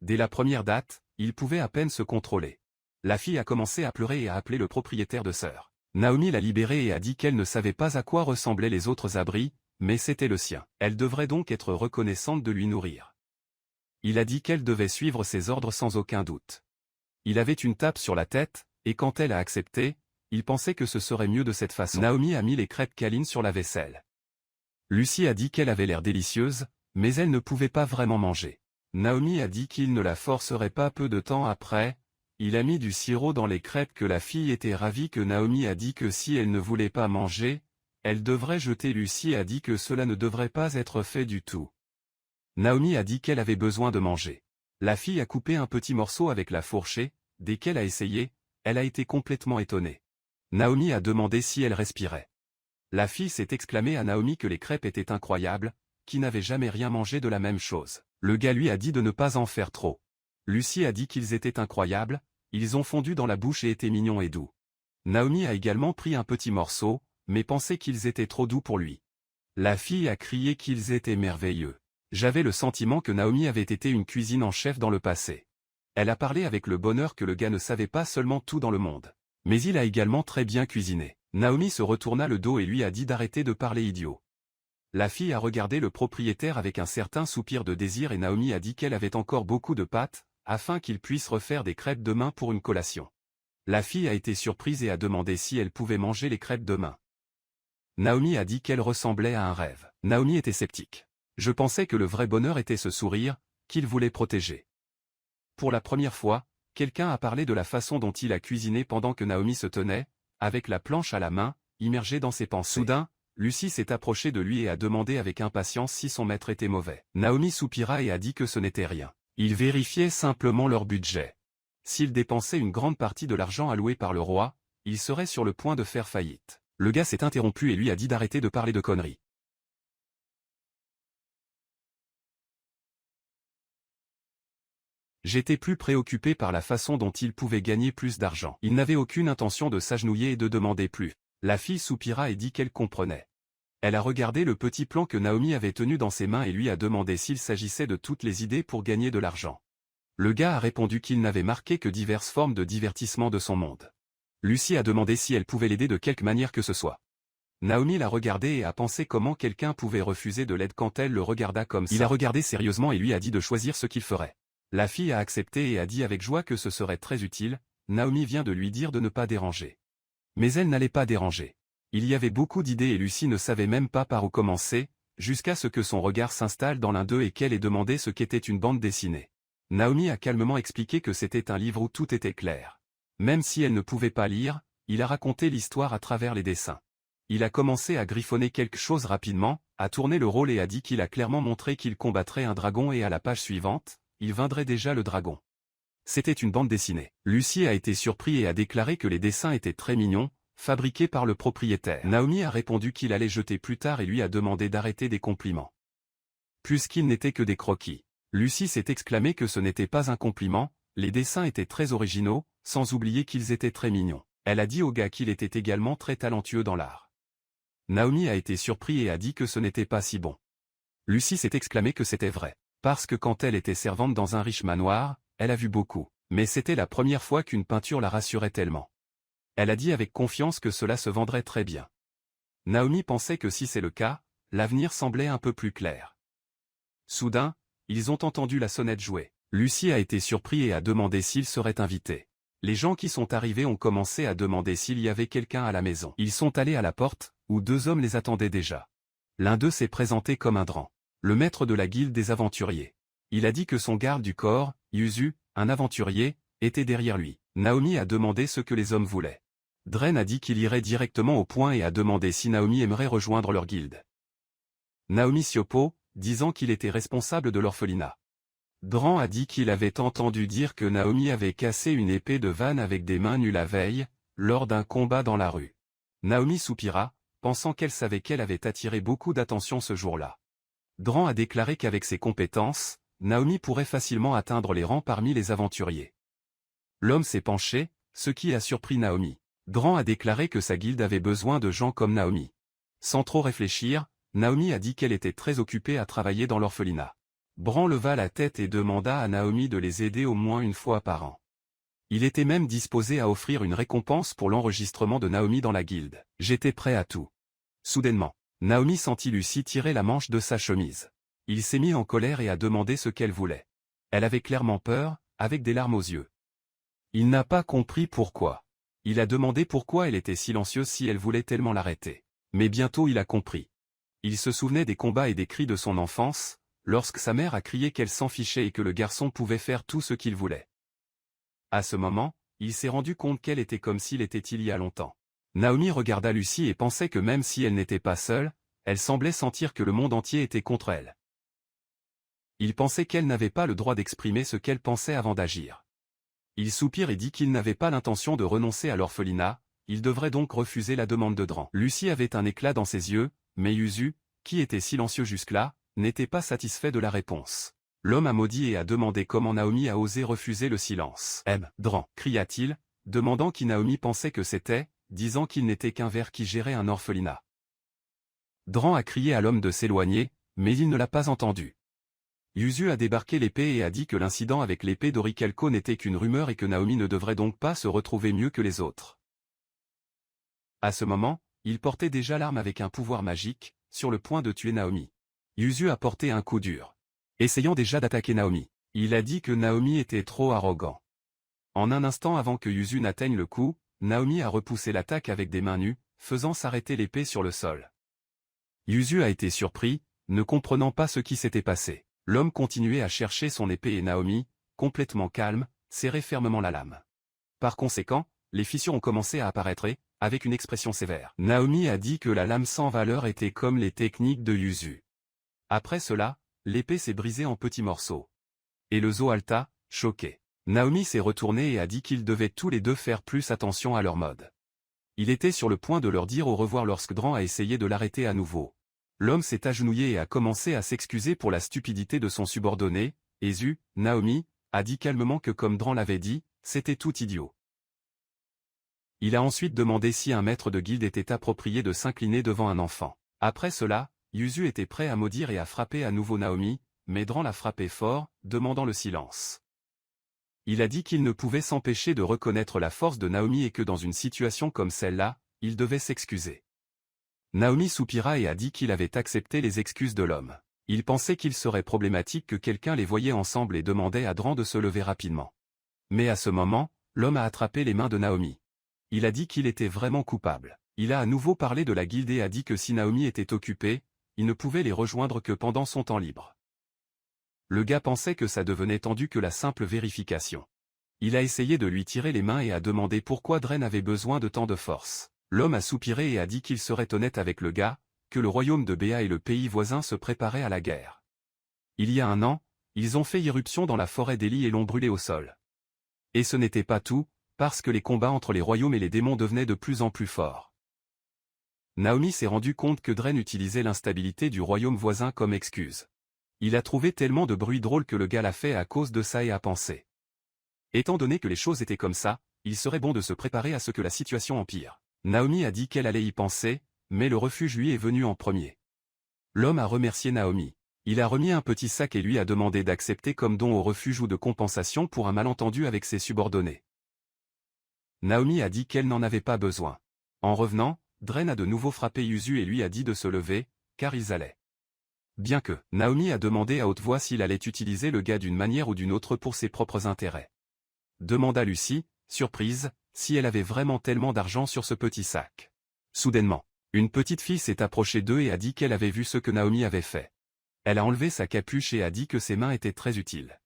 Dès la première date, il pouvait à peine se contrôler. La fille a commencé à pleurer et a appelé le propriétaire de sœur. Naomi l'a libérée et a dit qu'elle ne savait pas à quoi ressemblaient les autres abris, mais c'était le sien. Elle devrait donc être reconnaissante de lui nourrir. Il a dit qu'elle devait suivre ses ordres sans aucun doute. Il avait une tape sur la tête, et quand elle a accepté, il pensait que ce serait mieux de cette façon. Naomi a mis les crêpes câlines sur la vaisselle. Lucie a dit qu'elle avait l'air délicieuse, mais elle ne pouvait pas vraiment manger. Naomi a dit qu'il ne la forcerait pas. Peu de temps après, il a mis du sirop dans les crêpes que la fille était ravie que Naomi a dit que si elle ne voulait pas manger, elle devrait jeter. Lucie a dit que cela ne devrait pas être fait du tout. Naomi a dit qu'elle avait besoin de manger. La fille a coupé un petit morceau avec la fourchette, dès qu'elle a essayé, elle a été complètement étonnée. Naomi a demandé si elle respirait. La fille s'est exclamée à Naomi que les crêpes étaient incroyables, qui n'avait jamais rien mangé de la même chose. Le gars lui a dit de ne pas en faire trop. Lucie a dit qu'ils étaient incroyables, ils ont fondu dans la bouche et étaient mignons et doux. Naomi a également pris un petit morceau, mais pensait qu'ils étaient trop doux pour lui. La fille a crié qu'ils étaient merveilleux. J'avais le sentiment que Naomi avait été une cuisine en chef dans le passé. Elle a parlé avec le bonheur que le gars ne savait pas seulement tout dans le monde. Mais il a également très bien cuisiné. Naomi se retourna le dos et lui a dit d'arrêter de parler idiot. La fille a regardé le propriétaire avec un certain soupir de désir et Naomi a dit qu'elle avait encore beaucoup de pâtes, afin qu'il puisse refaire des crêpes demain pour une collation. La fille a été surprise et a demandé si elle pouvait manger les crêpes demain. Naomi a dit qu'elle ressemblait à un rêve. Naomi était sceptique. Je pensais que le vrai bonheur était ce sourire, qu'il voulait protéger. Pour la première fois, quelqu'un a parlé de la façon dont il a cuisiné pendant que Naomi se tenait, avec la planche à la main, immergée dans ses pensées. Soudain, Lucie s'est approchée de lui et a demandé avec impatience si son maître était mauvais. Naomi soupira et a dit que ce n'était rien. Ils vérifiaient simplement leur budget. S'ils dépensaient une grande partie de l'argent alloué par le roi, ils seraient sur le point de faire faillite. Le gars s'est interrompu et lui a dit d'arrêter de parler de conneries. J'étais plus préoccupé par la façon dont il pouvait gagner plus d'argent. Il n'avait aucune intention de s'agenouiller et de demander plus. La fille soupira et dit qu'elle comprenait. Elle a regardé le petit plan que Naomi avait tenu dans ses mains et lui a demandé s'il s'agissait de toutes les idées pour gagner de l'argent. Le gars a répondu qu'il n'avait marqué que diverses formes de divertissement de son monde. Lucie a demandé si elle pouvait l'aider de quelque manière que ce soit. Naomi l'a regardé et a pensé comment quelqu'un pouvait refuser de l'aide quand elle le regarda comme ça. Il a regardé sérieusement et lui a dit de choisir ce qu'il ferait. La fille a accepté et a dit avec joie que ce serait très utile. Naomi vient de lui dire de ne pas déranger. Mais elle n'allait pas déranger. Il y avait beaucoup d'idées et Lucie ne savait même pas par où commencer, jusqu'à ce que son regard s'installe dans l'un d'eux et qu'elle ait demandé ce qu'était une bande dessinée. Naomi a calmement expliqué que c'était un livre où tout était clair. Même si elle ne pouvait pas lire, il a raconté l'histoire à travers les dessins. Il a commencé à griffonner quelque chose rapidement, a tourné le rôle et a dit qu'il a clairement montré qu'il combattrait un dragon et à la page suivante, il vaincrait déjà le dragon. C'était une bande dessinée. Lucie a été surpris et a déclaré que les dessins étaient très mignons, fabriqués par le propriétaire. Naomi a répondu qu'il allait jeter plus tard et lui a demandé d'arrêter des compliments. Puisqu'ils n'étaient que des croquis. Lucie s'est exclamée que ce n'était pas un compliment, les dessins étaient très originaux, sans oublier qu'ils étaient très mignons. Elle a dit au gars qu'il était également très talentueux dans l'art. Naomi a été surpris et a dit que ce n'était pas si bon. Lucie s'est exclamée que c'était vrai. Parce que quand elle était servante dans un riche manoir, elle a vu beaucoup. Mais c'était la première fois qu'une peinture la rassurait tellement. Elle a dit avec confiance que cela se vendrait très bien. Naomi pensait que si c'est le cas, l'avenir semblait un peu plus clair. Soudain, ils ont entendu la sonnette jouer. Lucie a été surpris et a demandé s'il serait invité. Les gens qui sont arrivés ont commencé à demander s'il y avait quelqu'un à la maison. Ils sont allés à la porte, où 2 hommes les attendaient déjà. L'un d'eux s'est présenté comme un Dran, le maître de la guilde des aventuriers. Il a dit que son garde du corps, Yuzu, un aventurier, était derrière lui. Naomi a demandé ce que les hommes voulaient. Dren a dit qu'il irait directement au point et a demandé si Naomi aimerait rejoindre leur guilde. Naomi s'y oppose, disant qu'il était responsable de l'orphelinat. Dran a dit qu'il avait entendu dire que Naomi avait cassé une épée de Van avec des mains nues la veille, lors d'un combat dans la rue. Naomi soupira, pensant qu'elle savait qu'elle avait attiré beaucoup d'attention ce jour-là. Dran a déclaré qu'avec ses compétences, Naomi pourrait facilement atteindre les rangs parmi les aventuriers. L'homme s'est penché, ce qui a surpris Naomi. Dran a déclaré que sa guilde avait besoin de gens comme Naomi. Sans trop réfléchir, Naomi a dit qu'elle était très occupée à travailler dans l'orphelinat. Dran leva la tête et demanda à Naomi de les aider au moins une fois par an. Il était même disposé à offrir une récompense pour l'enregistrement de Naomi dans la guilde. J'étais prêt à tout. Soudainement, Naomi sentit Lucie tirer la manche de sa chemise. Il s'est mis en colère et a demandé ce qu'elle voulait. Elle avait clairement peur, avec des larmes aux yeux. Il n'a pas compris pourquoi. Il a demandé pourquoi elle était silencieuse si elle voulait tellement l'arrêter. Mais bientôt il a compris. Il se souvenait des combats et des cris de son enfance, lorsque sa mère a crié qu'elle s'en fichait et que le garçon pouvait faire tout ce qu'il voulait. À ce moment, il s'est rendu compte qu'elle était comme s'il était il y a longtemps. Naomi regarda Lucie et pensait que même si elle n'était pas seule, elle semblait sentir que le monde entier était contre elle. Il pensait qu'elle n'avait pas le droit d'exprimer ce qu'elle pensait avant d'agir. Il soupire et dit qu'il n'avait pas l'intention de renoncer à l'orphelinat, il devrait donc refuser la demande de Dran. Lucie avait un éclat dans ses yeux, mais Yuzu, qui était silencieux jusque-là, n'était pas satisfait de la réponse. L'homme a maudit et a demandé comment Naomi a osé refuser le silence. Dran, cria-t-il, demandant qui Naomi pensait que c'était, disant qu'il n'était qu'un ver qui gérait un orphelinat. Dran a crié à l'homme de s'éloigner, mais il ne l'a pas entendu. Yuzu a débarqué l'épée et a dit que l'incident avec l'épée d'Orikelko n'était qu'une rumeur et que Naomi ne devrait donc pas se retrouver mieux que les autres. À ce moment, il portait déjà l'arme avec un pouvoir magique, sur le point de tuer Naomi. Yuzu a porté un coup dur, essayant déjà d'attaquer Naomi. Il a dit que Naomi était trop arrogant. En un instant avant que Yuzu n'atteigne le coup, Naomi a repoussé l'attaque avec des mains nues, faisant s'arrêter l'épée sur le sol. Yuzu a été surpris, ne comprenant pas ce qui s'était passé. L'homme continuait à chercher son épée et Naomi, complètement calme, serrait fermement la lame. Par conséquent, les fissures ont commencé à apparaître et, avec une expression sévère, Naomi a dit que la lame sans valeur était comme les techniques de Yuzu. Après cela, l'épée s'est brisée en petits morceaux. Et le zoo halta, choqué. Naomi s'est retournée et a dit qu'ils devaient tous les deux faire plus attention à leur mode. Il était sur le point de leur dire au revoir lorsque Dran a essayé de l'arrêter à nouveau. L'homme s'est agenouillé et a commencé à s'excuser pour la stupidité de son subordonné, et Naomi, a dit calmement que comme Dran l'avait dit, c'était tout idiot. Il a ensuite demandé si un maître de guilde était approprié de s'incliner devant un enfant. Après cela, Yuzu était prêt à maudire et à frapper à nouveau Naomi, mais Dran l'a frappé fort, demandant le silence. Il a dit qu'il ne pouvait s'empêcher de reconnaître la force de Naomi et que dans une situation comme celle-là, il devait s'excuser. Naomi soupira et a dit qu'il avait accepté les excuses de l'homme. Il pensait qu'il serait problématique que quelqu'un les voyait ensemble et demandait à Dran de se lever rapidement. Mais à ce moment, l'homme a attrapé les mains de Naomi. Il a dit qu'il était vraiment coupable. Il a à nouveau parlé de la guilde et a dit que si Naomi était occupée, il ne pouvait les rejoindre que pendant son temps libre. Le gars pensait que ça devenait tendu que la simple vérification. Il a essayé de lui tirer les mains et a demandé pourquoi Dren avait besoin de tant de force. L'homme a soupiré et a dit qu'il serait honnête avec le gars, que le royaume de Béa et le pays voisin se préparaient à la guerre. Il y a un an, ils ont fait irruption dans la forêt d'Eli et l'ont brûlé au sol. Et ce n'était pas tout, parce que les combats entre les royaumes et les démons devenaient de plus en plus forts. Naomi s'est rendu compte que Dren utilisait l'instabilité du royaume voisin comme excuse. Il a trouvé tellement de bruit drôle que le gars l'a fait à cause de ça et a pensé. Étant donné que les choses étaient comme ça, il serait bon de se préparer à ce que la situation empire. Naomi a dit qu'elle allait y penser, mais le refuge lui est venu en premier. L'homme a remercié Naomi. Il a remis un petit sac et lui a demandé d'accepter comme don au refuge ou de compensation pour un malentendu avec ses subordonnés. Naomi a dit qu'elle n'en avait pas besoin. En revenant, Dren a de nouveau frappé Yuzu et lui a dit de se lever, car ils allaient Bien que, Naomi a demandé à haute voix s'il allait utiliser le gars d'une manière ou d'une autre pour ses propres intérêts. Demanda Lucie, surprise, si elle avait vraiment tellement d'argent sur ce petit sac. Soudainement, une petite fille s'est approchée d'eux et a dit qu'elle avait vu ce que Naomi avait fait. Elle a enlevé sa capuche et a dit que ses mains étaient très utiles.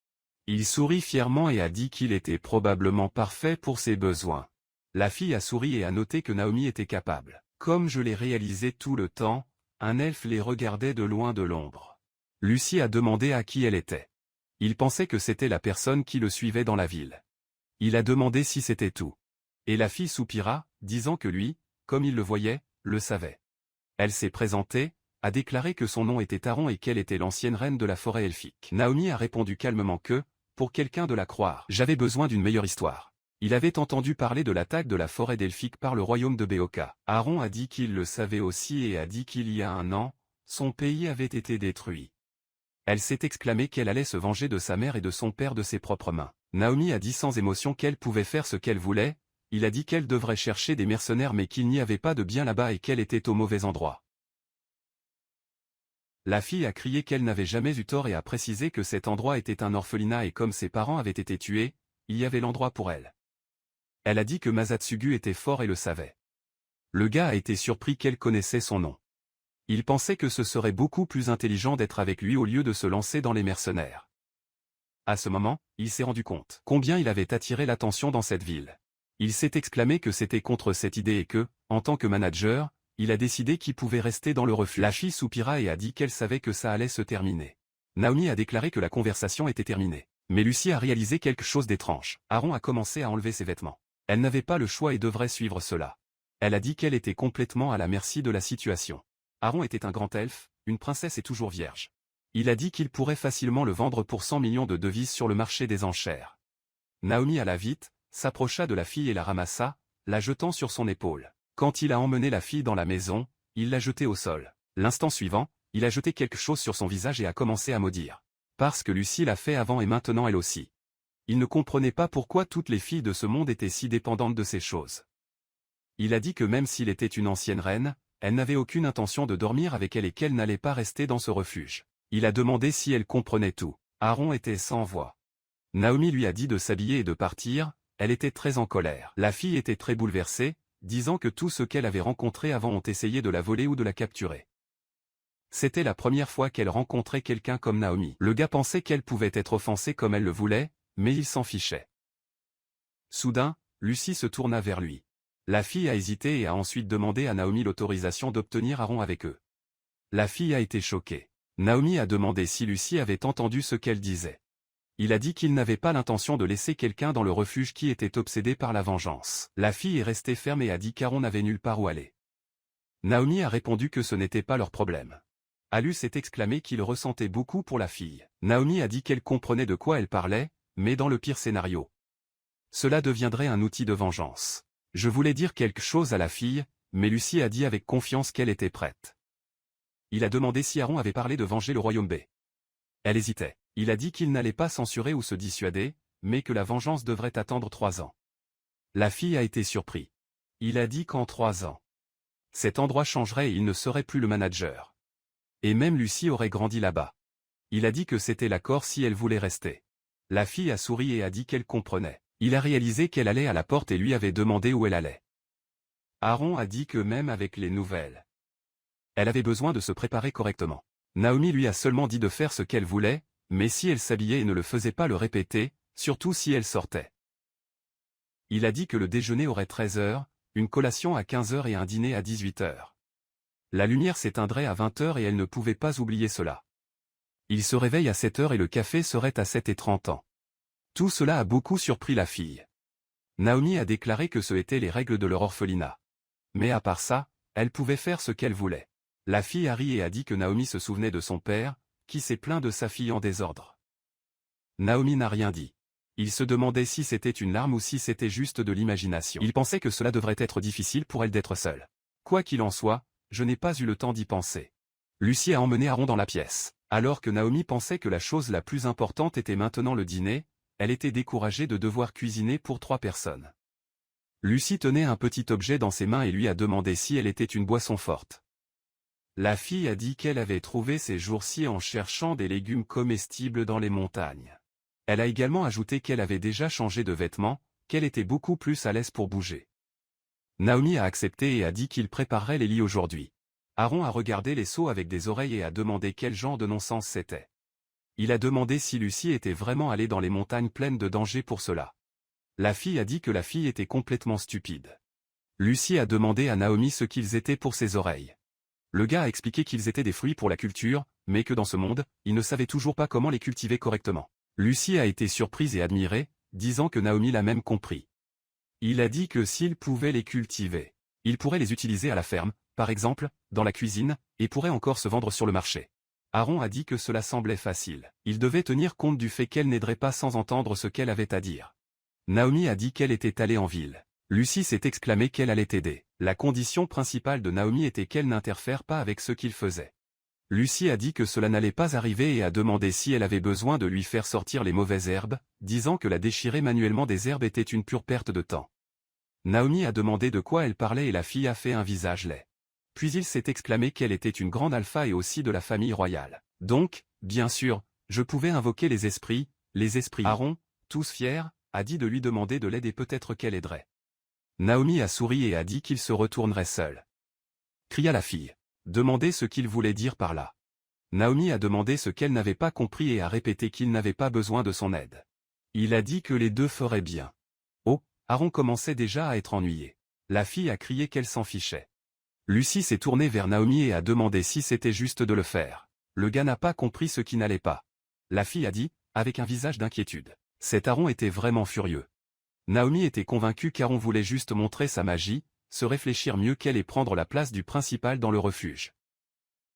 Il sourit fièrement et a dit qu'il était probablement parfait pour ses besoins. La fille a souri et a noté que Naomi était capable. Comme je l'ai réalisé tout le temps, un elfe les regardait de loin de l'ombre. Lucie a demandé à qui elle était. Il pensait que c'était la personne qui le suivait dans la ville. Il a demandé si c'était tout. Et la fille soupira, disant que lui, comme il le voyait, le savait. Elle s'est présentée, a déclaré que son nom était Aron et qu'elle était l'ancienne reine de la forêt elfique. Naomi a répondu calmement que, pour quelqu'un de la croire, j'avais besoin d'une meilleure histoire. Il avait entendu parler de l'attaque de la forêt d'Elfique par le royaume de Béoka. Aron a dit qu'il le savait aussi et a dit qu'il y a un an, son pays avait été détruit. Elle s'est exclamée qu'elle allait se venger de sa mère et de son père de ses propres mains. Naomi a dit sans émotion qu'elle pouvait faire ce qu'elle voulait, il a dit qu'elle devrait chercher des mercenaires mais qu'il n'y avait pas de bien là-bas et qu'elle était au mauvais endroit. La fille a crié qu'elle n'avait jamais eu tort et a précisé que cet endroit était un orphelinat et comme ses parents avaient été tués, il y avait l'endroit pour elle. Elle a dit que Masatsugu était fort et le savait. Le gars a été surpris qu'elle connaissait son nom. Il pensait que ce serait beaucoup plus intelligent d'être avec lui au lieu de se lancer dans les mercenaires. À ce moment, il s'est rendu compte combien il avait attiré l'attention dans cette ville. Il s'est exclamé que c'était contre cette idée et que, en tant que manager, il a décidé qu'il pouvait rester dans le refuge. La fille soupira et a dit qu'elle savait que ça allait se terminer. Naomi a déclaré que la conversation était terminée. Mais Lucie a réalisé quelque chose d'étrange. Aron a commencé à enlever ses vêtements. Elle n'avait pas le choix et devrait suivre cela. Elle a dit qu'elle était complètement à la merci de la situation. Aron était un grand elfe, une princesse et toujours vierge. Il a dit qu'il pourrait facilement le vendre pour 100 millions de devises sur le marché des enchères. Naomi alla vite, s'approcha de la fille et la ramassa, la jetant sur son épaule. Quand il a emmené la fille dans la maison, il l'a jetée au sol. L'instant suivant, il a jeté quelque chose sur son visage et a commencé à maudire. Parce que Lucie l'a fait avant et maintenant elle aussi. Il ne comprenait pas pourquoi toutes les filles de ce monde étaient si dépendantes de ces choses. Il a dit que même s'il était une ancienne reine, elle n'avait aucune intention de dormir avec elle et qu'elle n'allait pas rester dans ce refuge. Il a demandé si elle comprenait tout. Aron était sans voix. Naomi lui a dit de s'habiller et de partir, elle était très en colère. La fille était très bouleversée, disant que tous ceux qu'elle avait rencontrés avant ont essayé de la voler ou de la capturer. C'était la première fois qu'elle rencontrait quelqu'un comme Naomi. Le gars pensait qu'elle pouvait être offensée comme elle le voulait, mais il s'en fichait. Soudain, Lucie se tourna vers lui. La fille a hésité et a ensuite demandé à Naomi l'autorisation d'obtenir Aron avec eux. La fille a été choquée. Naomi a demandé si Lucie avait entendu ce qu'elle disait. Il a dit qu'il n'avait pas l'intention de laisser quelqu'un dans le refuge qui était obsédé par la vengeance. La fille est restée ferme et a dit qu'Aron n'avait nulle part où aller. Naomi a répondu que ce n'était pas leur problème. Alu s'est exclamé qu'il ressentait beaucoup pour la fille. Naomi a dit qu'elle comprenait de quoi elle parlait, mais dans le pire scénario. Cela deviendrait un outil de vengeance. Je voulais dire quelque chose à la fille, mais Lucie a dit avec confiance qu'elle était prête. Il a demandé si Aron avait parlé de venger le royaume B. Elle hésitait. Il a dit qu'il n'allait pas censurer ou se dissuader, mais que la vengeance devrait attendre 3 ans. La fille a été surprise. Il a dit qu'en 3 ans, cet endroit changerait et il ne serait plus le manager. Et même Lucie aurait grandi là-bas. Il a dit que c'était l'accord si elle voulait rester. La fille a souri et a dit qu'elle comprenait. Il a réalisé qu'elle allait à la porte et lui avait demandé où elle allait. Aron a dit que même avec les nouvelles, elle avait besoin de se préparer correctement. Naomi lui a seulement dit de faire ce qu'elle voulait, mais si elle s'habillait et ne le faisait pas le répéter, surtout si elle sortait. Il a dit que le déjeuner aurait 13 heures, une collation à 15 heures et un dîner à 18 heures. La lumière s'éteindrait à 20 heures et elle ne pouvait pas oublier cela. Il se réveille à 7 heures et le café serait à 7h30 ans. Tout cela a beaucoup surpris la fille. Naomi a déclaré que ce étaient les règles de leur orphelinat. Mais à part ça, elle pouvait faire ce qu'elle voulait. La fille a ri et a dit que Naomi se souvenait de son père, qui s'est plaint de sa fille en désordre. Naomi n'a rien dit. Il se demandait si c'était une larme ou si c'était juste de l'imagination. Il pensait que cela devrait être difficile pour elle d'être seule. Quoi qu'il en soit, je n'ai pas eu le temps d'y penser. Lucie a emmené Aron dans la pièce. Alors que Naomi pensait que la chose la plus importante était maintenant le dîner, elle était découragée de devoir cuisiner pour 3 personnes. Lucie tenait un petit objet dans ses mains et lui a demandé si elle était une boisson forte. La fille a dit qu'elle avait trouvé ces jours-ci en cherchant des légumes comestibles dans les montagnes. Elle a également ajouté qu'elle avait déjà changé de vêtements, qu'elle était beaucoup plus à l'aise pour bouger. Naomi a accepté et a dit qu'il préparerait les lits aujourd'hui. Aaron a regardé les seaux avec des oreilles et a demandé quel genre de non-sens c'était. Il a demandé si Lucie était vraiment allée dans les montagnes pleines de danger pour cela. La fille a dit que la fille était complètement stupide. Lucie a demandé à Naomi ce qu'ils étaient pour ses oreilles. Le gars a expliqué qu'ils étaient des fruits pour la culture, mais que dans ce monde, il ne savait toujours pas comment les cultiver correctement. Lucie a été surprise et admirée, disant que Naomi l'a même compris. Il a dit que s'il pouvait les cultiver, il pourrait les utiliser à la ferme, par exemple, dans la cuisine, et pourrait encore se vendre sur le marché. Aaron a dit que cela semblait facile. Il devait tenir compte du fait qu'elle n'aiderait pas sans entendre ce qu'elle avait à dire. Naomi a dit qu'elle était allée en ville. Lucie s'est exclamée qu'elle allait aider. La condition principale de Naomi était qu'elle n'interfère pas avec ce qu'il faisait. Lucie a dit que cela n'allait pas arriver et a demandé si elle avait besoin de lui faire sortir les mauvaises herbes, disant que la déchirer manuellement des herbes était une pure perte de temps. Naomi a demandé de quoi elle parlait et la fille a fait un visage laid. Puis il s'est exclamé qu'elle était une grande alpha et aussi de la famille royale. Donc, bien sûr, je pouvais invoquer les esprits. Aaron, tous fiers, a dit de lui demander de l'aide et peut-être qu'elle aiderait. Naomi a souri et a dit qu'il se retournerait seul. Cria la fille. Demandez ce qu'il voulait dire par là. Naomi a demandé ce qu'elle n'avait pas compris et a répété qu'il n'avait pas besoin de son aide. Il a dit que les deux feraient bien. Oh, Aaron commençait déjà à être ennuyé. La fille a crié qu'elle s'en fichait. Lucie s'est tournée vers Naomi et a demandé si c'était juste de le faire. Le gars n'a pas compris ce qui n'allait pas. La fille a dit, avec un visage d'inquiétude. Cet Aaron était vraiment furieux. Naomi était convaincue qu'Aaron voulait juste montrer sa magie, se réfléchir mieux qu'elle et prendre la place du principal dans le refuge.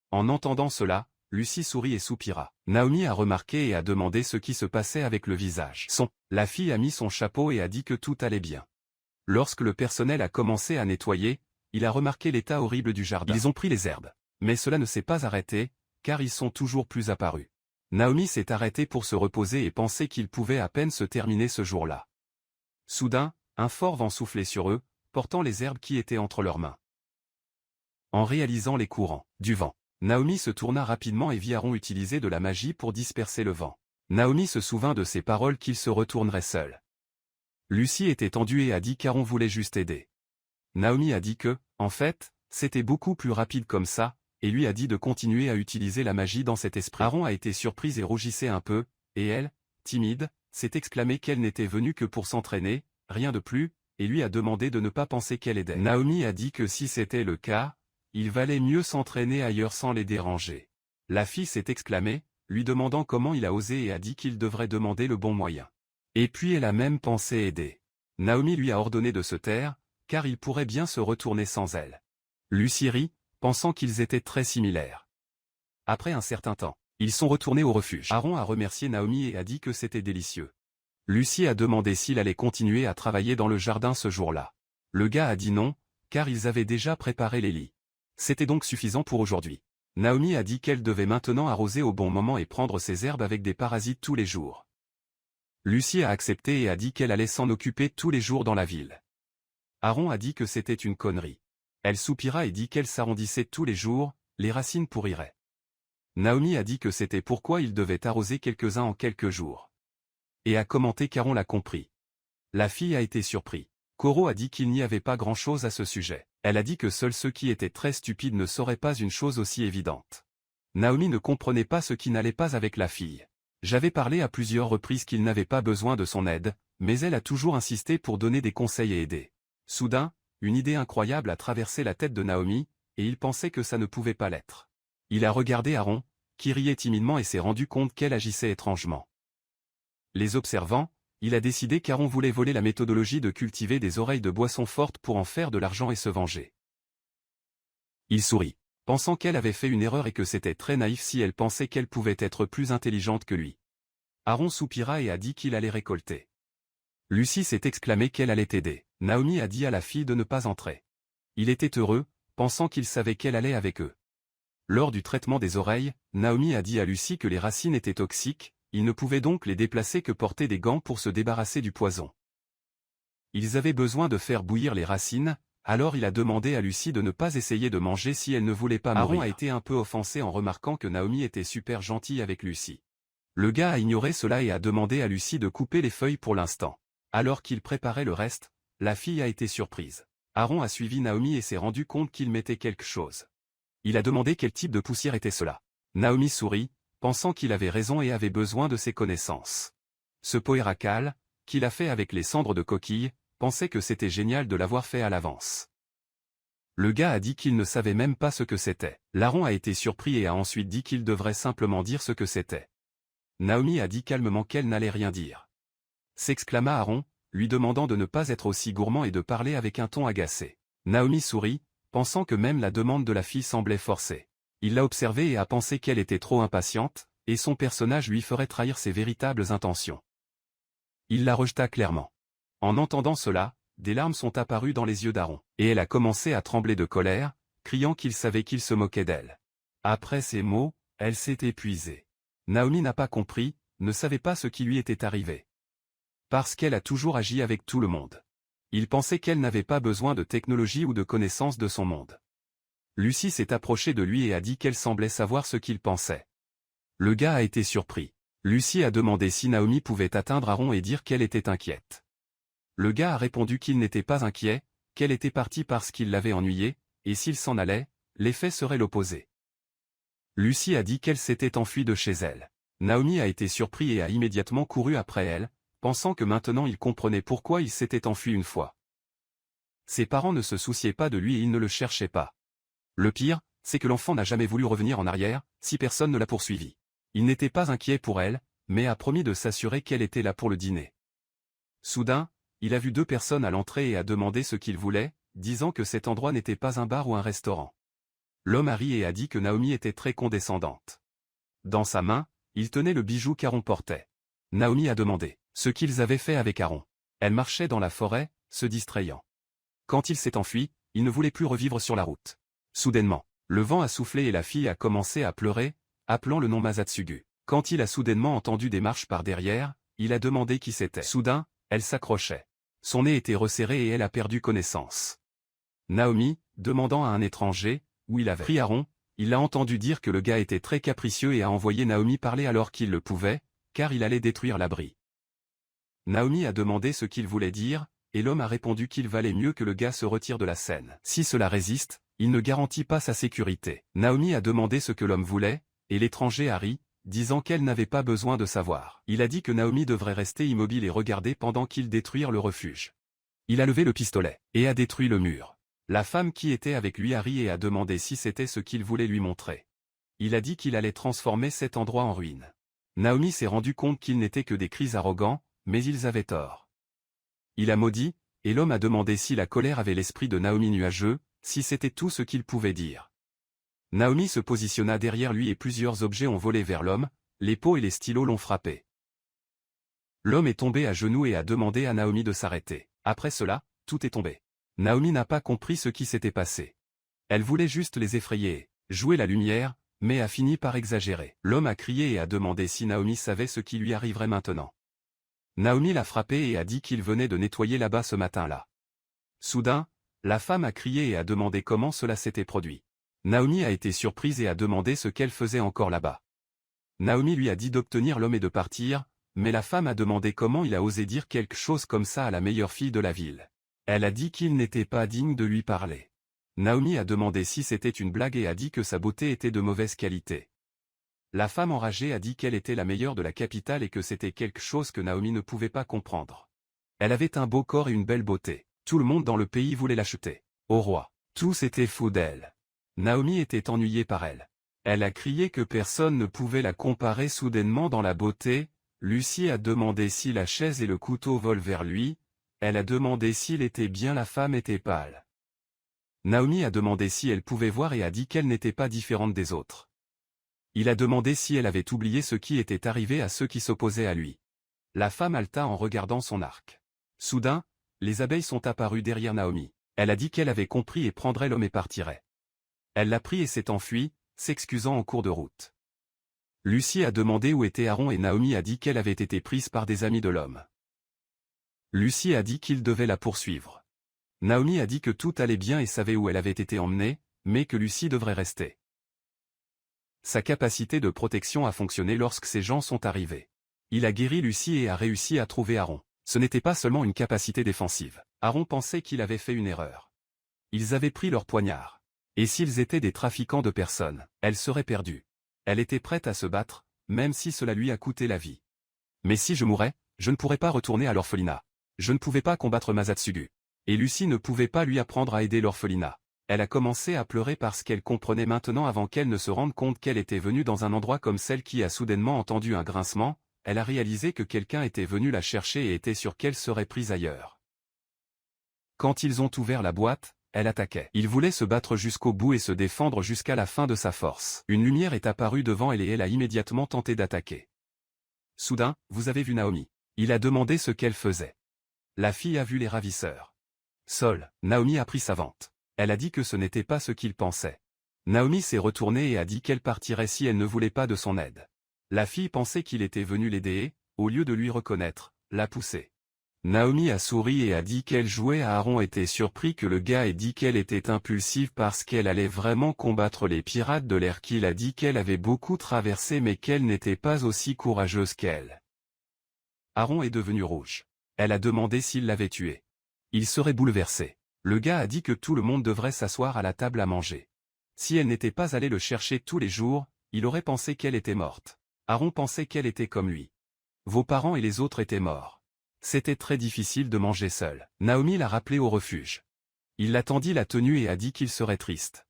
En entendant cela, Lucie sourit et soupira. Naomi a remarqué et a demandé ce qui se passait avec le visage. La fille a mis son chapeau et a dit que tout allait bien. Lorsque le personnel a commencé à nettoyer, il a remarqué l'état horrible du jardin. Ils ont pris les herbes. Mais cela ne s'est pas arrêté, car ils sont toujours plus apparus. Naomi s'est arrêtée pour se reposer et pensait qu'il pouvait à peine se terminer ce jour-là. Soudain, un fort vent soufflait sur eux, portant les herbes qui étaient entre leurs mains. En réalisant les courants du vent, Naomi se tourna rapidement et vit Aaron utiliser de la magie pour disperser le vent. Naomi se souvint de ses paroles qu'il se retournerait seul. Lucie était tendue et a dit qu'Aaron voulait juste aider. Naomi a dit que, en fait, c'était beaucoup plus rapide comme ça, et lui a dit de continuer à utiliser la magie dans cet esprit. Aaron a été surprise et rougissait un peu, et elle, timide, s'est exclamée qu'elle n'était venue que pour s'entraîner, rien de plus, et lui a demandé de ne pas penser qu'elle aidait. Naomi a dit que si c'était le cas, il valait mieux s'entraîner ailleurs sans les déranger. La fille s'est exclamée, lui demandant comment il a osé et a dit qu'il devrait demander le bon moyen. Et puis elle a même pensé aider. Naomi lui a ordonné de se taire, car il pourrait bien se retourner sans elle. Lucie rit, pensant qu'ils étaient très similaires. Après un certain temps, ils sont retournés au refuge. Aaron a remercié Naomi et a dit que c'était délicieux. Lucie a demandé s'il allait continuer à travailler dans le jardin ce jour-là. Le gars a dit non, car ils avaient déjà préparé les lits. C'était donc suffisant pour aujourd'hui. Naomi a dit qu'elle devait maintenant arroser au bon moment et prendre ses herbes avec des parasites tous les jours. Lucie a accepté et a dit qu'elle allait s'en occuper tous les jours dans la ville. Aaron a dit que c'était une connerie. Elle soupira et dit qu'elle s'arrondissait tous les jours, les racines pourriraient. Naomi a dit que c'était pourquoi il devait arroser quelques-uns en quelques jours. Et a commenté qu'Aaron l'a compris. La fille a été surprise. Koro a dit qu'il n'y avait pas grand-chose à ce sujet. Elle a dit que seuls ceux qui étaient très stupides ne sauraient pas une chose aussi évidente. Naomi ne comprenait pas ce qui n'allait pas avec la fille. J'avais parlé à plusieurs reprises qu'il n'avait pas besoin de son aide, mais elle a toujours insisté pour donner des conseils et aider. Soudain, une idée incroyable a traversé la tête de Naomi, et il pensait que ça ne pouvait pas l'être. Il a regardé Aaron, qui riait timidement et s'est rendu compte qu'elle agissait étrangement. Les observant, il a décidé qu'Aaron voulait voler la méthodologie de cultiver des oreilles de boisson fortes pour en faire de l'argent et se venger. Il sourit, pensant qu'elle avait fait une erreur et que c'était très naïf si elle pensait qu'elle pouvait être plus intelligente que lui. Aaron soupira et a dit qu'il allait récolter. Lucie s'est exclamée qu'elle allait aider. Naomi a dit à la fille de ne pas entrer. Il était heureux, pensant qu'il savait qu'elle allait avec eux. Lors du traitement des oreilles, Naomi a dit à Lucie que les racines étaient toxiques, ils ne pouvaient donc les déplacer que porter des gants pour se débarrasser du poison. Ils avaient besoin de faire bouillir les racines, Alors il a demandé à Lucie de ne pas essayer de manger si elle ne voulait pas mourir. Aaron a été un peu offensé en remarquant que Naomi était super gentille avec Lucie. Le gars a ignoré cela et a demandé à Lucie de couper les feuilles pour l'instant. Alors qu'il préparait le reste, la fille a été surprise. Aaron a suivi Naomi et s'est rendu compte qu'il mettait quelque chose. Il a demandé quel type de poussière était cela. Naomi sourit, pensant qu'il avait raison et avait besoin de ses connaissances. Ce poéracal, qu'il a fait avec les cendres de coquille, pensait que c'était génial de l'avoir fait à l'avance. Le gars a dit qu'il ne savait même pas ce que c'était. L'Aaron a été surpris et a ensuite dit qu'il devrait simplement dire ce que c'était. Naomi a dit calmement qu'elle n'allait rien dire. S'exclama Aaron, lui demandant de ne pas être aussi gourmand et de parler avec un ton agacé. Naomi sourit, pensant que même la demande de la fille semblait forcée. Il l'a observée et a pensé qu'elle était trop impatiente, et son personnage lui ferait trahir ses véritables intentions. Il la rejeta clairement. En entendant cela, des larmes sont apparues dans les yeux d'Aaron, et elle a commencé à trembler de colère, criant qu'il savait qu'il se moquait d'elle. Après ces mots, elle s'est épuisée. Naomi n'a pas compris, ne savait pas ce qui lui était arrivé. Parce qu'elle a toujours agi avec tout le monde. Il pensait qu'elle n'avait pas besoin de technologie ou de connaissance de son monde. Lucie s'est approchée de lui et a dit qu'elle semblait savoir ce qu'il pensait. Le gars a été surpris. Lucie a demandé si Naomi pouvait atteindre Aaron et dire qu'elle était inquiète. Le gars a répondu qu'il n'était pas inquiet, qu'elle était partie parce qu'il l'avait ennuyé, et s'il s'en allait, l'effet serait l'opposé. Lucie a dit qu'elle s'était enfuie de chez elle. Naomi a été surpris et a immédiatement couru après elle, pensant que maintenant il comprenait pourquoi il s'était enfui une fois. Ses parents ne se souciaient pas de lui et ils ne le cherchaient pas. Le pire, c'est que l'enfant n'a jamais voulu revenir en arrière, si personne ne l'a poursuivi. Il n'était pas inquiet pour elle, mais a promis de s'assurer qu'elle était là pour le dîner. Soudain, il a vu deux personnes à l'entrée et a demandé ce qu'ils voulaient, disant que cet endroit n'était pas un bar ou un restaurant. L'homme a ri et a dit que Naomi était très condescendante. Dans sa main, il tenait le bijou qu'Aaron portait. Naomi a demandé ce qu'ils avaient fait avec Aaron. Elle marchait dans la forêt, se distrayant. Quand il s'est enfui, il ne voulait plus revivre sur la route. Soudainement, le vent a soufflé et la fille a commencé à pleurer, appelant le nom Masatsugu. Quand il a soudainement entendu des marches par derrière, il a demandé qui c'était. Soudain, elle s'accrochait. Son nez était resserré et elle a perdu connaissance. Naomi, demandant à un étranger, où il avait pris Aaron, il a entendu dire que le gars était très capricieux et a envoyé Naomi parler alors qu'il le pouvait, car il allait détruire l'abri. Naomi a demandé ce qu'il voulait dire, et l'homme a répondu qu'il valait mieux que le gars se retire de la scène. Si cela résiste, il ne garantit pas sa sécurité. Naomi a demandé ce que l'homme voulait, et l'étranger a ri, disant qu'elle n'avait pas besoin de savoir. Il a dit que Naomi devrait rester immobile et regarder pendant qu'ils détruisent le refuge. Il a levé le pistolet, et a détruit le mur. La femme qui était avec lui a ri et a demandé si c'était ce qu'il voulait lui montrer. Il a dit qu'il allait transformer cet endroit en ruine. Naomi s'est rendu compte qu'ils n'étaient que des cris arrogants, mais ils avaient tort. Il a maudit, et l'homme a demandé si la colère avait l'esprit de Naomi nuageux, si c'était tout ce qu'il pouvait dire. Naomi se positionna derrière lui et plusieurs objets ont volé vers l'homme, les pots et les stylos l'ont frappé. L'homme est tombé à genoux et a demandé à Naomi de s'arrêter. Après cela, tout est tombé. Naomi n'a pas compris ce qui s'était passé. Elle voulait juste les effrayer, jouer la lumière, mais a fini par exagérer. L'homme a crié et a demandé si Naomi savait ce qui lui arriverait maintenant. Naomi l'a frappé et a dit qu'il venait de nettoyer là-bas ce matin-là. Soudain, la femme a crié et a demandé comment cela s'était produit. Naomi a été surprise et a demandé ce qu'elle faisait encore là-bas. Naomi lui a dit d'obtenir l'homme et de partir, mais la femme a demandé comment il a osé dire quelque chose comme ça à la meilleure fille de la ville. Elle a dit qu'il n'était pas digne de lui parler. Naomi a demandé si c'était une blague et a dit que sa beauté était de mauvaise qualité. La femme enragée a dit qu'elle était la meilleure de la capitale et que c'était quelque chose que Naomi ne pouvait pas comprendre. Elle avait un beau corps et une belle beauté. Tout le monde dans le pays voulait l'acheter. Au roi, tous étaient fous d'elle. Naomi était ennuyée par elle. Elle a crié que personne ne pouvait la comparer soudainement dans la beauté. Lucie a demandé si la chaise et le couteau volent vers lui. Elle a demandé s'il était bien, la femme était pâle. Naomi a demandé si elle pouvait voir et a dit qu'elle n'était pas différente des autres. Il a demandé si elle avait oublié ce qui était arrivé à ceux qui s'opposaient à lui. La femme halta en regardant son arc. Soudain, les abeilles sont apparues derrière Naomi. Elle a dit qu'elle avait compris et prendrait l'homme et partirait. Elle l'a pris et s'est enfuie, s'excusant en cours de route. Lucie a demandé où était Aaron et Naomi a dit qu'elle avait été prise par des amis de l'homme. Lucie a dit qu'il devait la poursuivre. Naomi a dit que tout allait bien et savait où elle avait été emmenée, mais que Lucie devrait rester. Sa capacité de protection a fonctionné lorsque ces gens sont arrivés. Il a guéri Lucie et a réussi à trouver Aaron. Ce n'était pas seulement une capacité défensive. Aaron pensait qu'il avait fait une erreur. Ils avaient pris leur poignard. Et s'ils étaient des trafiquants de personnes, elle serait perdue. Elle était prête à se battre, même si cela lui a coûté la vie. Mais si je mourais, je ne pourrais pas retourner à l'orphelinat. Je ne pouvais pas combattre Masatsugu. Et Lucie ne pouvait pas lui apprendre à aider l'orphelinat. Elle a commencé à pleurer parce qu'elle comprenait maintenant avant qu'elle ne se rende compte qu'elle était venue dans un endroit comme celle qui a soudainement entendu un grincement, elle a réalisé que quelqu'un était venu la chercher et était sûr qu'elle serait prise ailleurs. Quand ils ont ouvert la boîte, elle attaquait. Il voulait se battre jusqu'au bout et se défendre jusqu'à la fin de sa force. Une lumière est apparue devant elle et elle a immédiatement tenté d'attaquer. Soudain, vous avez vu Naomi. Il a demandé ce qu'elle faisait. La fille a vu les ravisseurs. Seule, Naomi a pris sa vente. Elle a dit que ce n'était pas ce qu'il pensait. Naomi s'est retournée et a dit qu'elle partirait si elle ne voulait pas de son aide. La fille pensait qu'il était venu l'aider et, au lieu de lui reconnaître, l'a poussé. Naomi a souri et a dit qu'elle jouait à Aaron était surpris que le gars ait dit qu'elle était impulsive parce qu'elle allait vraiment combattre les pirates de l'air qu'il a dit qu'elle avait beaucoup traversé mais qu'elle n'était pas aussi courageuse qu'elle. Aaron est devenu rouge. Elle a demandé s'il l'avait tué. Il serait bouleversé. Le gars a dit que tout le monde devrait s'asseoir à la table à manger. Si elle n'était pas allée le chercher tous les jours, il aurait pensé qu'elle était morte. Aaron pensait qu'elle était comme lui. Vos parents et les autres étaient morts. C'était très difficile de manger seul. Naomi l'a rappelé au refuge. Il l'a tendit la tenue et a dit qu'il serait triste.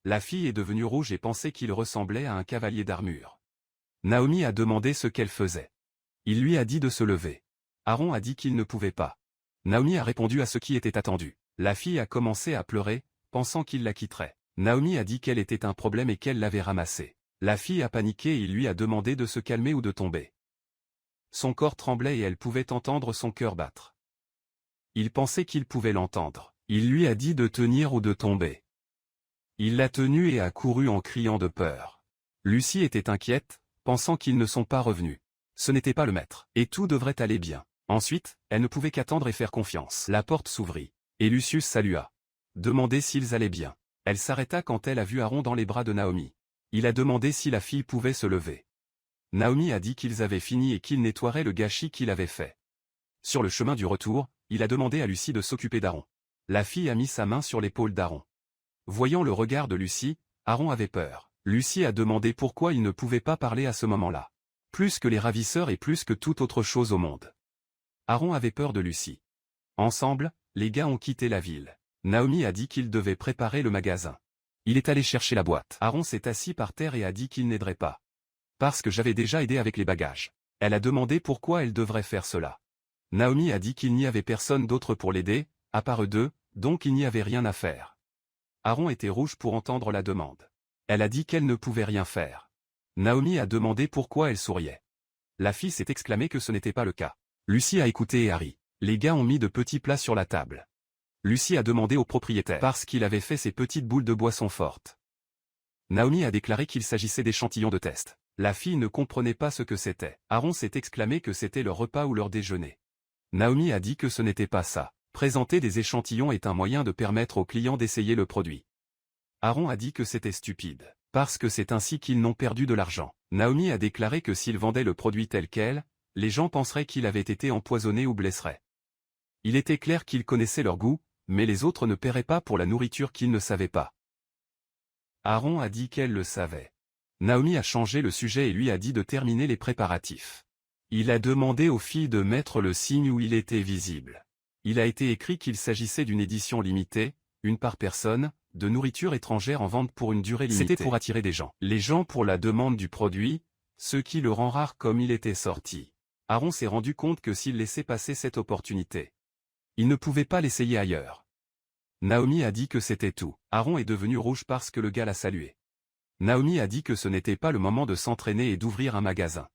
La fille est devenue rouge et pensait qu'il ressemblait à un cavalier d'armure. Naomi a demandé ce qu'elle faisait. Il lui a dit de se lever. Aaron a dit qu'il ne pouvait pas. Naomi a répondu à ce qui était attendu. La fille a commencé à pleurer, pensant qu'il la quitterait. Naomi a dit qu'elle était un problème et qu'elle l'avait ramassé. La fille a paniqué et il lui a demandé de se calmer ou de tomber. Son corps tremblait et elle pouvait entendre son cœur battre. Il pensait qu'il pouvait l'entendre. Il lui a dit de tenir ou de tomber. Il l'a tenue et a couru en criant de peur. Lucie était inquiète, pensant qu'ils ne sont pas revenus. Ce n'était pas le maître. Et tout devrait aller bien. Ensuite, elle ne pouvait qu'attendre et faire confiance. La porte s'ouvrit. Et Lucius salua. Demandait s'ils allaient bien. Elle s'arrêta quand elle a vu Aaron dans les bras de Naomi. Il a demandé si la fille pouvait se lever. Naomi a dit qu'ils avaient fini et qu'ils nettoieraient le gâchis qu'il avait fait. Sur le chemin du retour, il a demandé à Lucie de s'occuper d'Aaron. La fille a mis sa main sur l'épaule d'Aaron. Voyant le regard de Lucie, Aaron avait peur. Lucie a demandé pourquoi il ne pouvait pas parler à ce moment-là. Plus que les ravisseurs et plus que toute autre chose au monde. Aaron avait peur de Lucie. Ensemble, les gars ont quitté la ville. Naomi a dit qu'il devait préparer le magasin. Il est allé chercher la boîte. Aaron s'est assis par terre et a dit qu'il n'aiderait pas. Parce que j'avais déjà aidé avec les bagages. Elle a demandé pourquoi elle devrait faire cela. Naomi a dit qu'il n'y avait personne d'autre pour l'aider, à part eux deux, donc il n'y avait rien à faire. Aaron était rouge pour entendre la demande. Elle a dit qu'elle ne pouvait rien faire. Naomi a demandé pourquoi elle souriait. La fille s'est exclamée que ce n'était pas le cas. Lucie a écouté et a ri. Les gars ont mis de petits plats sur la table. Lucie a demandé au propriétaire parce qu'il avait fait ces petites boules de boisson fortes. Naomi a déclaré qu'il s'agissait d'échantillons de test. La fille ne comprenait pas ce que c'était. Aaron s'est exclamé que c'était leur repas ou leur déjeuner. Naomi a dit que ce n'était pas ça. Présenter des échantillons est un moyen de permettre aux clients d'essayer le produit. Aaron a dit que c'était stupide, parce que c'est ainsi qu'ils n'ont perdu de l'argent. Naomi a déclaré que s'il vendait le produit tel quel, les gens penseraient qu'il avait été empoisonné ou blesserait. Il était clair qu'ils connaissaient leur goût, mais les autres ne paieraient pas pour la nourriture qu'ils ne savaient pas. Aaron a dit qu'elle le savait. Naomi a changé le sujet et lui a dit de terminer les préparatifs. Il a demandé aux filles de mettre le signe où il était visible. Il a été écrit qu'il s'agissait d'une édition limitée, une par personne, de nourriture étrangère en vente pour une durée limitée. C'était pour attirer des gens. Les gens pour la demande du produit, ce qui le rend rare comme il était sorti. Aaron s'est rendu compte que s'il laissait passer cette opportunité, il ne pouvait pas l'essayer ailleurs. Naomi a dit que c'était tout. Aaron est devenu rouge parce que le gars l'a salué. Naomi a dit que ce n'était pas le moment de s'entraîner et d'ouvrir un magasin.